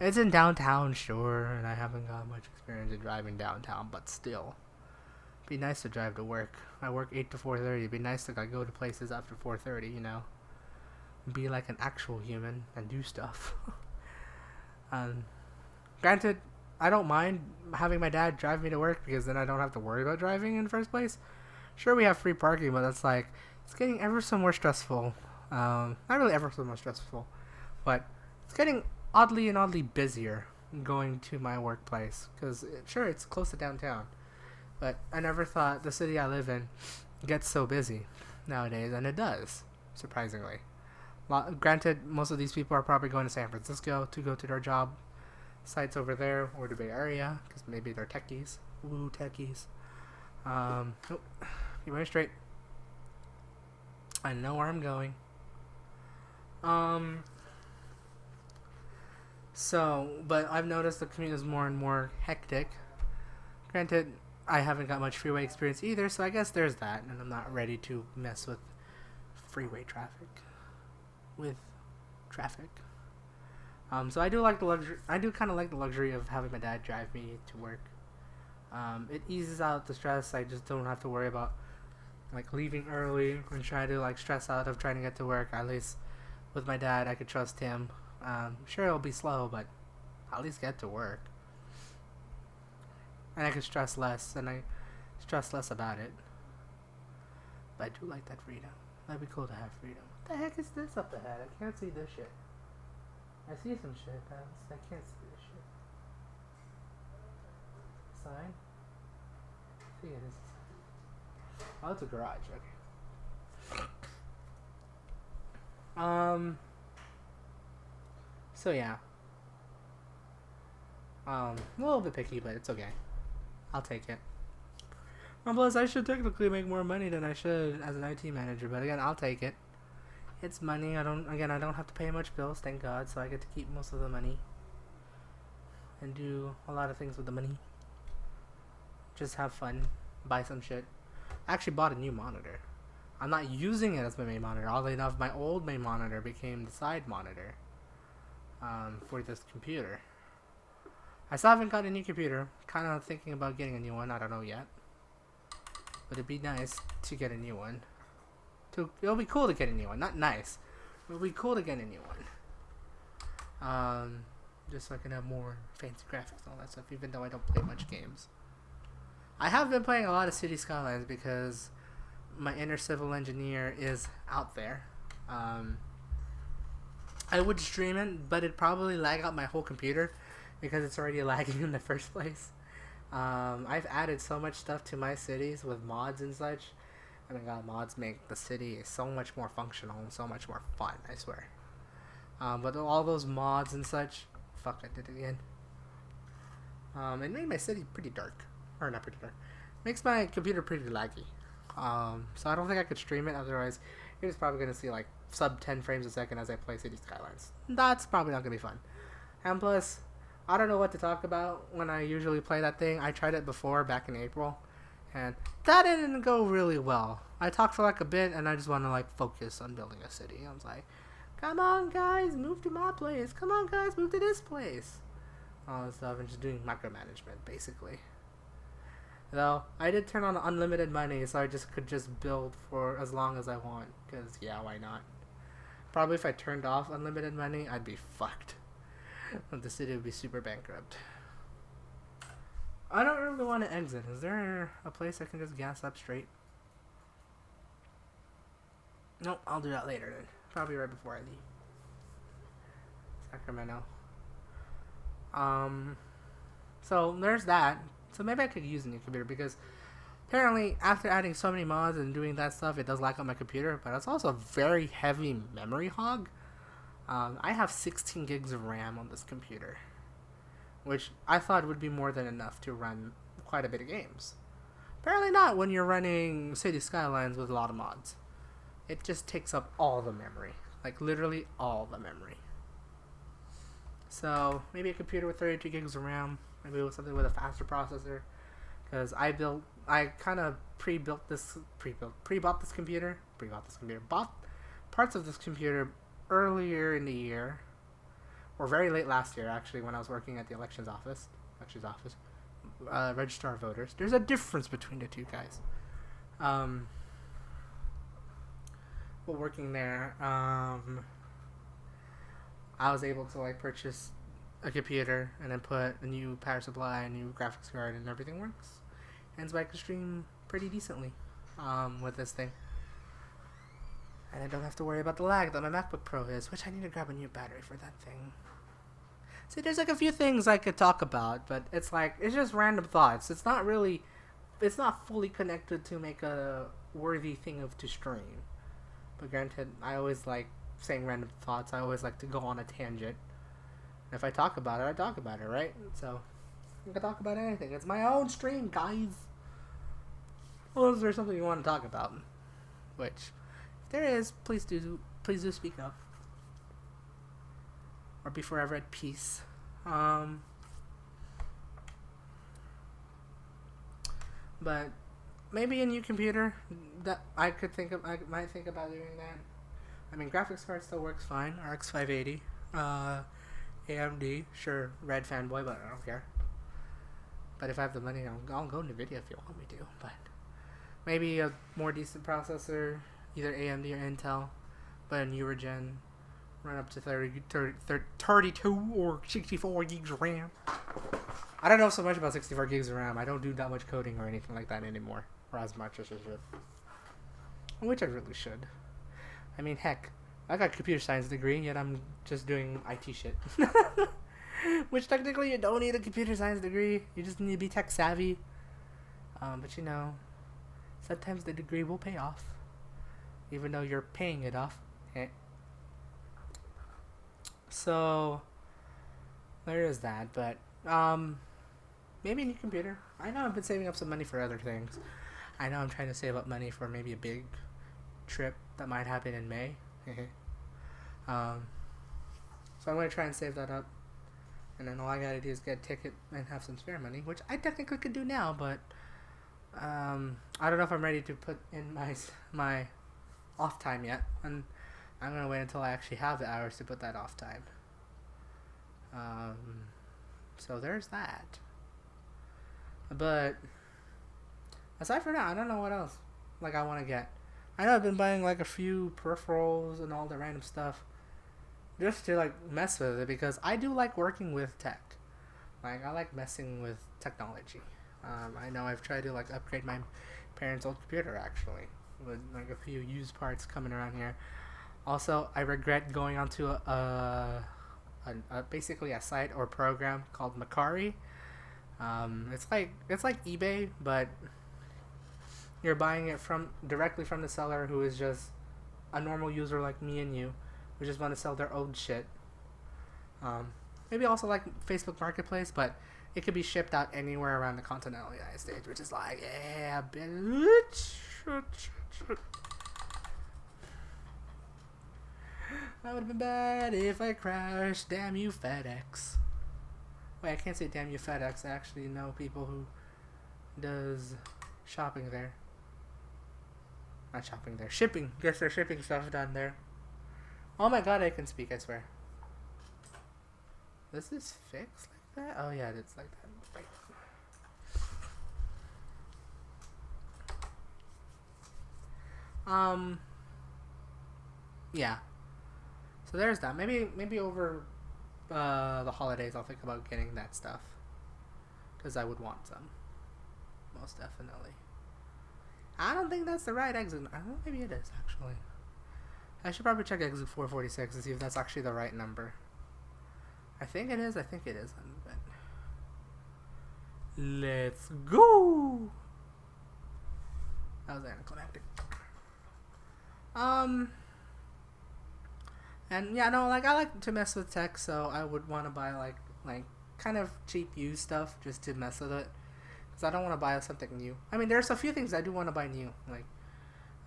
[SPEAKER 1] It's in downtown, sure, and I haven't got much experience in driving downtown, but still, it'd be nice to drive to work. I work 8 to 4:30. It'd be nice to go to places after 4:30, you know. Be like an actual human and do stuff. Granted, I don't mind having my dad drive me to work because then I don't have to worry about driving in the first place. Sure, we have free parking, but that's like, it's getting ever so more stressful. Not really ever so much stressful, but it's getting oddly busier going to my workplace because sure, it's close to downtown, but I never thought the city I live in gets so busy nowadays, and it does, surprisingly. Granted, most of these people are probably going to San Francisco to go to their job sites over there or the Bay Area because maybe they're techies. Woo, techies. Nope. Keep going straight. I know where I'm going. But I've noticed the commute is more and more hectic. Granted, I haven't got much freeway experience either, so I guess there's that, and I'm not ready to mess with freeway traffic. So I do like the luxury. I do kind of like the luxury of having my dad drive me to work. It eases out the stress. I just don't have to worry about like leaving early and try to like stress out of trying to get to work. At least with my dad, I could trust him. Sure, it'll be slow, but I'll at least get to work. And I can stress less, and I stress less about it. But I do like that freedom. That'd be cool to have freedom. What the heck is this up ahead? I can't see this shit. I see some shit, but I can't see this shit. Sign? I think it is a sign. Oh, it's a garage, okay. So yeah. A little bit picky, but it's okay. I'll take it. Plus, I should technically make more money than I should as an IT manager, but again, I'll take it. It's money. I don't have to pay much bills, thank God, so I get to keep most of the money and do a lot of things with the money. Just have fun, buy some shit. I actually bought a new monitor. I'm not using it as my main monitor. Oddly enough, my old main monitor became the side monitor for this computer. I still haven't got a new computer. Kind of thinking about getting a new one. I don't know yet. Would it be nice to get a new one? It'll be cool to get a new one. Not nice. It'll be cool to get a new one. Just so I can have more fancy graphics and all that stuff, even though I don't play much games. I have been playing a lot of City Skylines because my inner civil engineer is out there. I would stream it, but it'd probably lag out my whole computer because it's already lagging in the first place. I've added so much stuff to my cities with mods and such. Oh my god, mods make the city so much more functional and so much more fun, I swear. But all those mods and such, fuck, I did it again. It made my city pretty dark. Or not pretty dark. Makes my computer pretty laggy. So I don't think I could stream it, otherwise you're just probably going to see like sub 10 frames a second as I play City Skylines. That's probably not going to be fun. And plus, I don't know what to talk about when I usually play that thing. I tried it before, back in April, and that didn't go really well. I talked for like a bit, and I just want to like focus on building a city. I was like, come on guys, move to my place. Come on guys, move to this place. All this stuff, and just doing micromanagement, basically. Though, I did turn on unlimited money, so I could just build for as long as I want, because yeah, why not? Probably if I turned off unlimited money, I'd be fucked. The city would be super bankrupt. I don't really want to exit. Is there a place I can just gas up straight? Nope, I'll do that later then. Probably right before I leave. Sacramento. So there's that. So maybe I could use a new computer because apparently after adding so many mods and doing that stuff, it does lag on my computer, but it's also a very heavy memory hog. I have 16 gigs of RAM on this computer, which I thought would be more than enough to run quite a bit of games. Apparently not when you're running City Skylines with a lot of mods. It just takes up all the memory, like literally all the memory. So maybe a computer with 32 gigs of RAM, maybe with something with a faster processor, because I kind of bought this computer, bought parts of this computer earlier in the year, or very late last year actually, when I was working at the elections office, registrar of voters. There's a difference between the two guys. While working there, I was able to like purchase a computer and then put a new power supply, a new graphics card, and everything works. And so I can stream pretty decently with this thing. And I don't have to worry about the lag that my MacBook Pro is, which I need to grab a new battery for that thing. See, there's like a few things I could talk about, but it's just random thoughts. It's not fully connected to make a worthy thing to stream. But granted, I always like saying random thoughts. I always like to go on a tangent. And if I talk about it, I talk about it, right? So, I can talk about anything. It's my own stream, guys. Well, is there something you want to talk about? Which, if there is, please do speak up. Or be forever at peace. But maybe a new computer that I might think about doing that. I mean, graphics card still works fine. RX 580, AMD, sure, red fanboy, but I don't care. But if I have the money, I'll go NVIDIA if you want me to. But maybe a more decent processor, either AMD or Intel, but a newer gen, run up to 32 or 64 gigs of RAM. I don't know so much about 64 gigs of RAM. I don't do that much coding or anything like that anymore, or as much as I should. Which I really should. I mean, heck, I got a computer science degree, yet I'm just doing IT shit. Which technically you don't need a computer science degree. You just need to be tech savvy. But you know, sometimes the degree will pay off, even though you're paying it off. So there is that. But maybe a new computer. I know I've been saving up some money for other things. I know I'm trying to save up money for maybe a big trip that might happen in May. So I'm going to try and save that up. And then all I got to do is get a ticket and have some spare money, which I technically could do now, but I don't know if I'm ready to put in my off time yet. And I'm going to wait until I actually have the hours to put that off time. So there's that. But Aside from that, I don't know what else like I want to get. I know I've been buying like a few peripherals and all the random stuff just to like mess with it because I do like working with tech. Like I like messing with technology. I know I've tried to like upgrade my parents' old computer actually with like a few used parts coming around here. Also, I regret going onto basically a site or program called Macari. It's like eBay, but you're buying it from directly from the seller who is just a normal user like me and you, who just want to sell their old shit. Maybe also like Facebook Marketplace, but it could be shipped out anywhere around the continental United States, which is like, yeah, bitch. That would have been bad if I crashed. Damn you, FedEx. Wait, I can't say damn you, FedEx. I actually know people who does shopping there. Not shopping there. Shipping. Gets their shipping stuff done there. Oh my god, I can speak, I swear. Does this fix like that? Oh yeah, it's like that. Right. Yeah. So there's that. Maybe over the holidays I'll think about getting that stuff. Because I would want some. Most definitely. I don't think that's the right exit. I don't know, maybe it is, actually. I should probably check exit 446 to see if that's actually the right number. I think it is. But let's go! That was anticlimactic. And yeah, no, like I like to mess with tech, so I would want to buy like kind of cheap used stuff just to mess with it. Because I don't want to buy something new. I mean, there's a few things I do want to buy new. Like,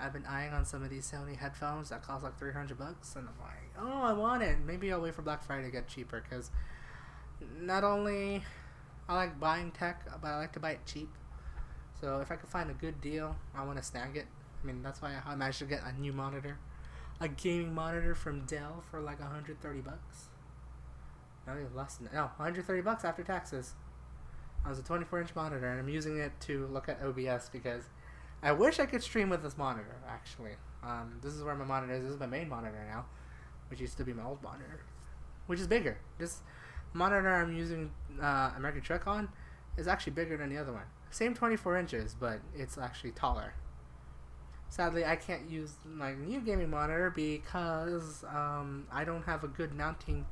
[SPEAKER 1] I've been eyeing on some of these Sony headphones that cost like $300, and I'm like, oh, I want it. Maybe I'll wait for Black Friday to get cheaper, because not only I like buying tech, but I like to buy it cheap. So if I can find a good deal, I want to snag it. I mean, that's why I managed to get a new monitor. A gaming monitor from Dell for like $130. Not even less than that. No, $130 after taxes. It was a 24-inch monitor, and I'm using it to look at OBS because I wish I could stream with this monitor, actually. This is where my monitor is. This is my main monitor now, which used to be my old monitor, which is bigger. This monitor I'm using American Truck on is actually bigger than the other one. Same 24 inches, but it's actually taller. Sadly, I can't use my new gaming monitor because I don't have a good mounting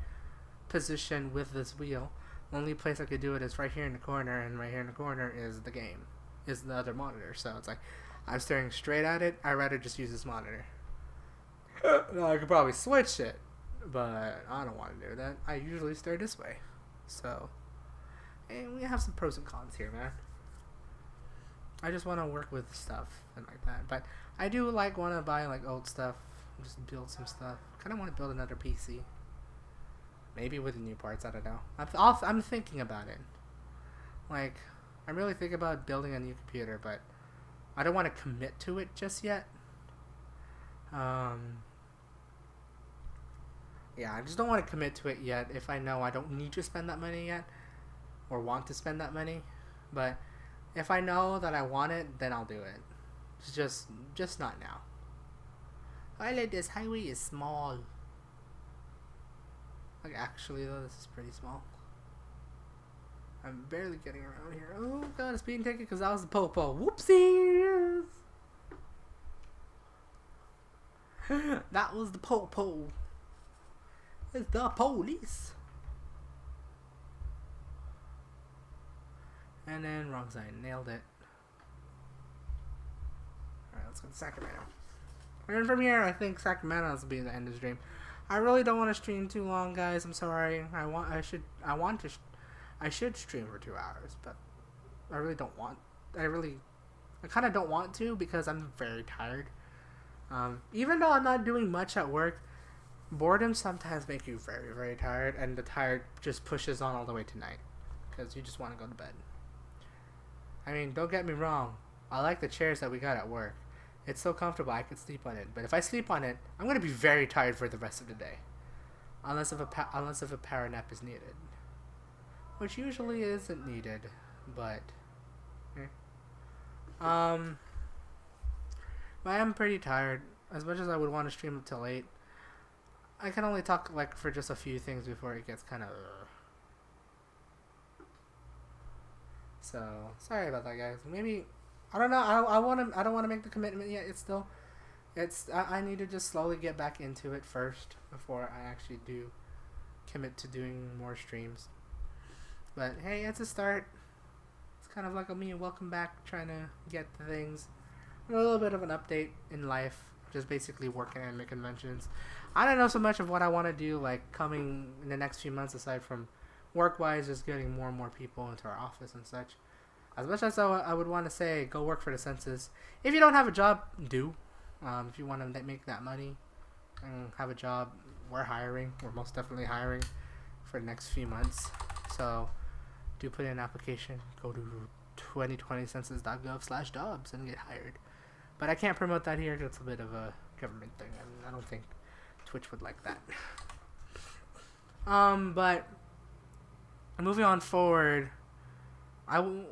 [SPEAKER 1] position with this wheel. The only place I could do it is right here in the corner, and right here in the corner is the game, is the other monitor. So it's like, I'm staring straight at it. I'd rather just use this monitor. I could probably switch it, but I don't want to do that. I usually stare this way. So, and we have some pros and cons here, man. I just want to work with stuff and like that. But I do want to buy like old stuff, just build some stuff. Kind of want to build another PC. Maybe with the new parts, I don't know. I'm thinking about it. Like, I'm really thinking about building a new computer, but I don't want to commit to it just yet. Yeah, I just don't want to commit to it yet if I know I don't need to spend that money yet, or want to spend that money. But if I know that I want it, then I'll do it. It's just not now. This highway is small. Like, actually, though, this is pretty small. I'm barely getting around here. Oh, got a speeding ticket because that was the po-po. Whoopsies! That was the po-po. It's the police. And then wrong side. Nailed it. Alright, let's go to Sacramento. And from here, I think Sacramento will be the end of the stream. I really don't want to stream too long, guys. I'm sorry. I should stream for 2 hours, but I really don't want. I kind of don't want to because I'm very tired. Even though I'm not doing much at work, boredom sometimes makes you very, very tired, and the tired just pushes on all the way to night because you just want to go to bed. I mean, don't get me wrong. I like the chairs that we got at work. It's so comfortable I could sleep on it. But if I sleep on it, I'm going to be very tired for the rest of the day. Unless if a power nap is needed. Which usually isn't needed. But Um, but I am pretty tired. As much as I would want to stream until 8, I can only talk like for just a few things before it gets kind of. So sorry about that, guys. Maybe I don't know. I don't want to make the commitment yet. I need to just slowly get back into it first before I actually do commit to doing more streams. But hey, it's a start. It's kind of like a me welcome back, trying to get the things. A little bit of an update in life, just basically working at conventions. I don't know so much of what I want to do, like coming in the next few months, aside from work-wise, just getting more and more people into our office and such. As much as I would want to say, go work for the census. If you don't have a job, do. If you want to make that money and have a job, we're hiring. We're most definitely hiring for the next few months. So do put in an application. Go to 2020census.gov/jobs and get hired. But I can't promote that here. It's a bit of a government thing, and I don't think Twitch would like that. But moving on forward,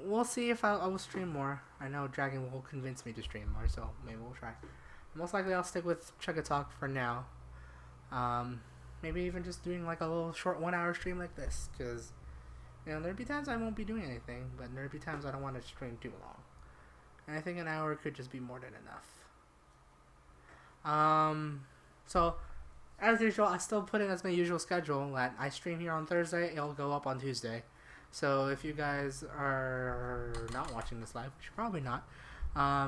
[SPEAKER 1] we'll see if I will stream more. I know Dragon will convince me to stream more, so maybe we'll try. Most likely I'll stick with Chugga Talk for now. Maybe even just doing like a little short 1-hour stream like this, because there'd be times I won't be doing anything, but there'd be times I don't want to stream too long. And I think an hour could just be more than enough. So as usual, I still put in as my usual schedule that I stream here on Thursday. It'll go up on Tuesday. So if you guys are not watching this live, which you're probably not,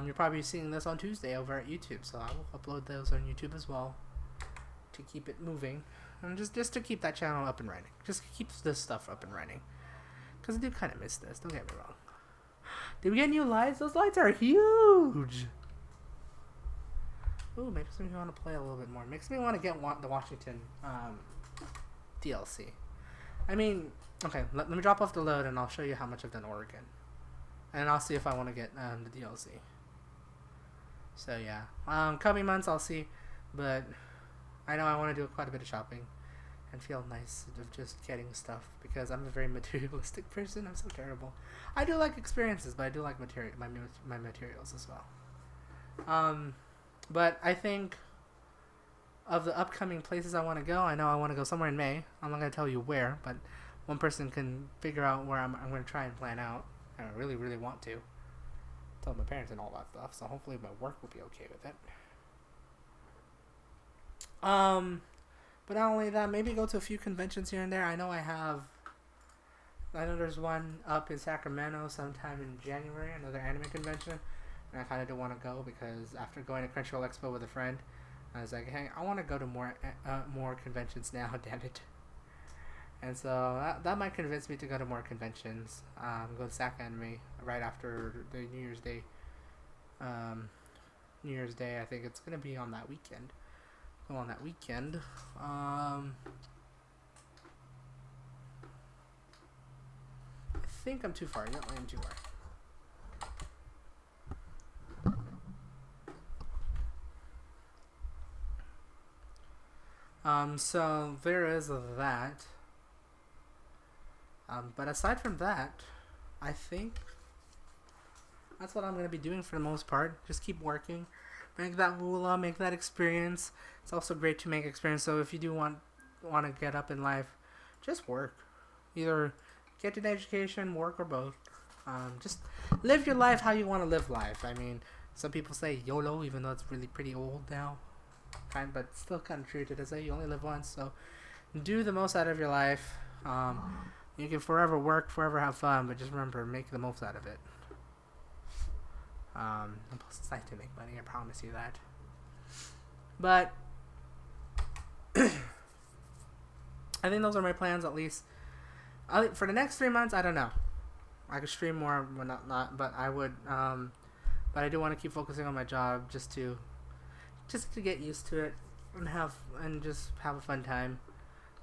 [SPEAKER 1] you're probably seeing this on Tuesday over at YouTube. So I will upload those on YouTube as well to keep it moving, and just to keep that channel up and running. Just keep this stuff up and running, because I do kind of miss this. Don't get me wrong. Did we get new lights? Those lights are huge. Ooh, makes me want to play a little bit more. Makes me want to get the Washington DLC. I mean, okay, let me drop off the load and I'll show you how much I've done Oregon. And I'll see if I want to get the DLC. So yeah, coming months I'll see. But I know I want to do quite a bit of shopping and feel nice of just getting stuff, because I'm a very materialistic person. I'm so terrible. I do like experiences, but I do like my materials as well. But I think of the upcoming places I want to go, I know I want to go somewhere in May. I'm not going to tell you where, but one person can figure out where I'm going to try and plan out. And I really, really want to. Tell my parents and all that stuff, so hopefully my work will be okay with it. But not only that, maybe go to a few conventions here and there. I know there's one up in Sacramento sometime in January, another anime convention. And I kind of don't want to go, because after going to Crunchyroll Expo with a friend, I was like, hey, I want to go to more conventions now, damn it. And so that might convince me to go to more conventions. Go to SAC Anime right after the New Year's Day. New Year's Day, I think it's going to be on that weekend. Go on that weekend. I think I'm too far. No, I am too far. So there is that. But aside from that, I think that's what I'm going to be doing for the most part. Just keep working. Make that moolah, make that experience. It's also great to make experience. So if you do want to get up in life, just work. Either get an education, work, or both. Just live your life how you want to live life. I mean, some people say YOLO, even though it's really pretty old now. But still kind of true to say you only live once. So do the most out of your life. You can forever work, forever have fun, but just remember, make the most out of it. It's nice to make money, I promise you that. But I think those are my plans, at least. For the next 3 months, I don't know. I could stream more, but not. But I would. But I do want to keep focusing on my job, just to get used to it and just have a fun time.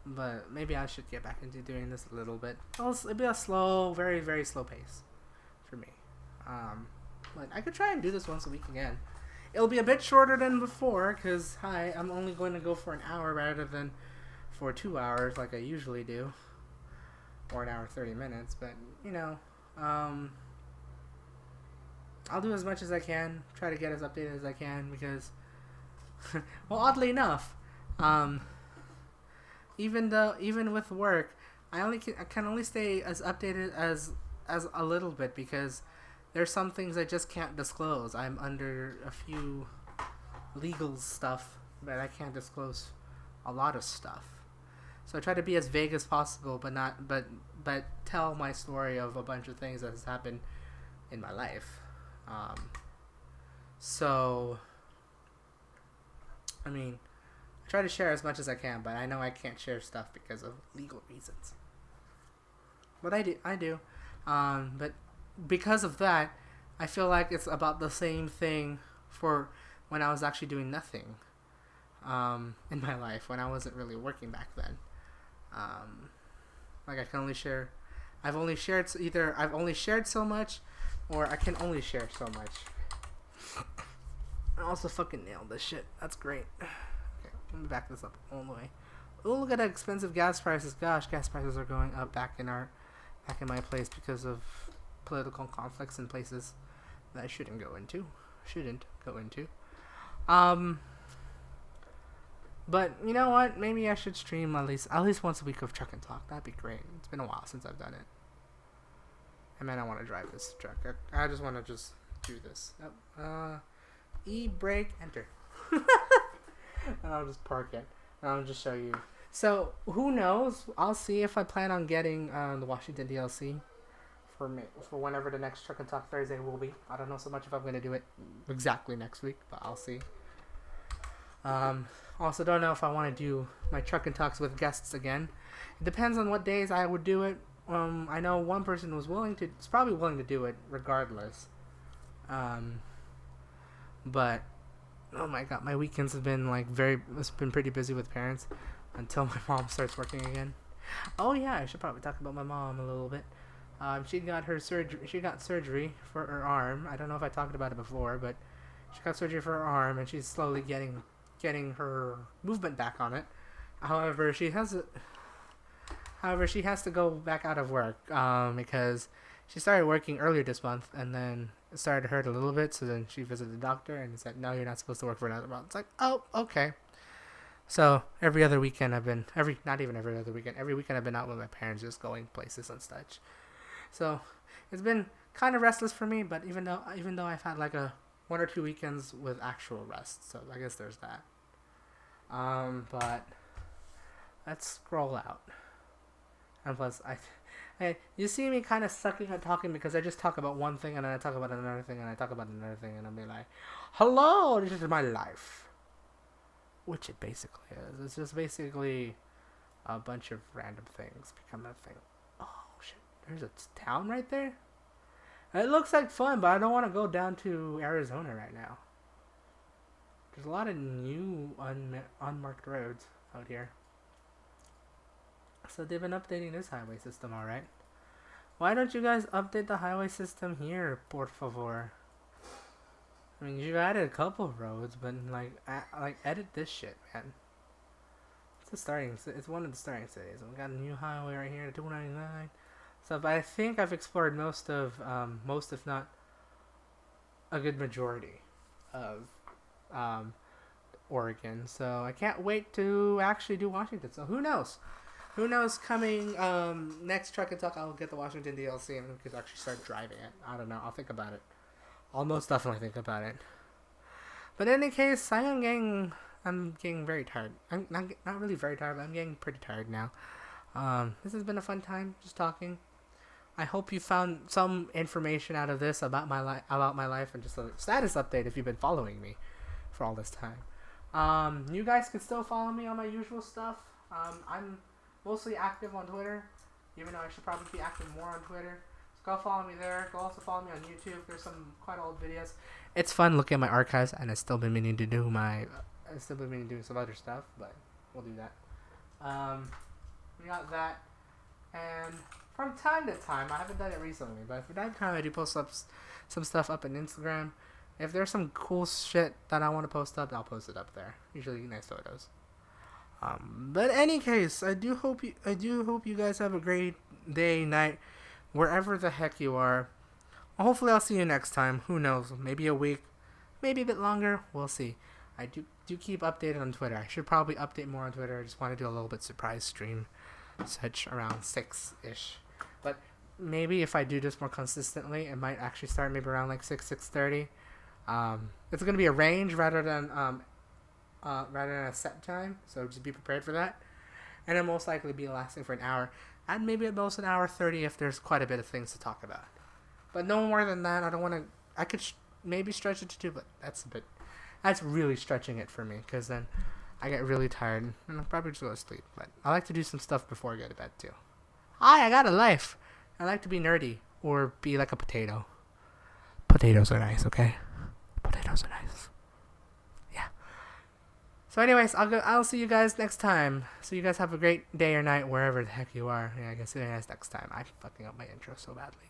[SPEAKER 1] But maybe I should get back into doing this a little bit. It'll be a slow, very, very slow pace for me. But I could try and do this once a week again. It'll be a bit shorter than before, because, I'm only going to go for an hour rather than for 2 hours like I usually do. Or an hour 30 minutes, but, I'll do as much as I can. Try to get as updated as I can because, well, oddly enough, um, even with work, I can only stay as updated as a little bit because there's some things I just can't disclose. I'm under a few legal stuff, but I can't disclose a lot of stuff. So I try to be as vague as possible, but tell my story of a bunch of things that has happened in my life. So I mean, I try to share as much as I can, but I know I can't share stuff because of legal reasons. But I do. But because of that, I feel like it's about the same thing for when I was actually doing nothing in my life, when I wasn't really working back then. Like I can only share, I've only shared so much, or I can only share so much. I also fucking nailed this shit. That's great. Okay, let me back this up all the way. Oh, look at the expensive gas prices. Gosh, gas prices are going up back in my place because of political conflicts in places that I shouldn't go into. But you know what? Maybe I should stream at least once a week of Truck and Talk. That'd be great. It's been a while since I've done it. And man, I want to drive this truck. I just want to just do this. E-brake, enter. And I'll just park it. And I'll just show you. So, who knows? I'll see if I plan on getting the Washington DLC for whenever the next Truck and Talk Thursday will be. I don't know so much if I'm going to do it exactly next week, but I'll see. Also don't know if I want to do my Truck and Talks with guests again. It depends on what days I would do it. I know one person was probably willing to do it regardless. But oh my god, my weekends have been it's been pretty busy with parents until my mom starts working again. Oh yeah, I should probably talk about my mom a little bit. She got surgery for her arm. I don't know if I talked about it before, but she got surgery for her arm, and she's slowly getting her movement back on it. However, she has to go back out of work because she started working earlier this month, and then it started to hurt a little bit. So then she visited the doctor, and he said, "No, you're not supposed to work for another month." It's like, oh, okay. So every weekend I've been out with my parents, just going places and such. So it's been kind of restless for me, but even though I've had like a 1 or 2 weekends with actual rest, so I guess there's that. But let's scroll out. And plus, you see me kind of sucking at talking because I just talk about one thing and then I talk about another thing and I talk about another thing and I'll be like, "Hello, this is my life," which it basically is. It's just basically a bunch of random things become a thing. Oh shit! There's a town right there. It looks like fun, but I don't want to go down to Arizona right now. There's a lot of new unmarked roads out here. So they've been updating this highway system, alright. Why don't you guys update the highway system here, por favor? I mean, you added a couple roads, but edit this shit, man. It's one of the starting cities. We got a new highway right here, 299. So I think I've explored most, if not a good majority of Oregon. So I can't wait to actually do Washington. So who knows? Coming next Truck and Talk, I'll get the Washington DLC and we could actually start driving it. I don't know. I'll think about it. I'll most definitely think about it. But in any case, I'm getting very tired. I'm not really very tired, but I'm getting pretty tired now. This has been a fun time just talking. I hope you found some information out of this about my life and just a status update if you've been following me for all this time. You guys can still follow me on my usual stuff. I'm mostly active on Twitter, even though I should probably be active more on Twitter. So go follow me there. Go also follow me on YouTube. There's some quite old videos. It's fun looking at my archives, and I've still been meaning to do some other stuff, but we'll do that. We got that, and from time to time, I haven't done it recently, but from time to time I do post up some stuff up on Instagram. If there's some cool shit that I want to post up, I'll post it up there. Usually nice photos. But in any case, I do hope you guys have a great day, night, wherever the heck you are. hopefully I'll see you next time. Who knows? Maybe a week, maybe a bit longer. We'll see. I do keep updated on Twitter. I should probably update more on Twitter. I just want to do a little bit surprise stream, such around 6-ish. But maybe if I do this more consistently, it might actually start maybe around like 6:30. It's gonna be a range rather than a set time. So just be prepared for that. And it'll most likely be lasting for an hour, and maybe at most an hour 30 if there's quite a bit of things to talk about. But no more than that. I don't want to. I could maybe stretch it to 2, but that's really stretching it for me, because then I get really tired and I'll probably just go to sleep. But I like to do some stuff before I go to bed too. I got a life. I like to be nerdy or be like a potato. Potatoes are nice, okay? Potatoes are nice. Yeah. So anyways, I'll see you guys next time. So you guys have a great day or night wherever the heck you are. Yeah, I guess see you guys next time. I'm fucking up my intro so badly.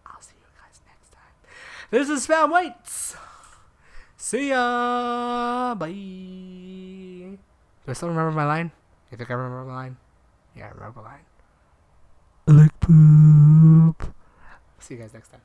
[SPEAKER 1] I'll see you guys next time. This is Spam Waits. See ya. Bye. Do I still remember my line? You think I remember my line? Yeah, I remember my line. I like poop. See you guys next time.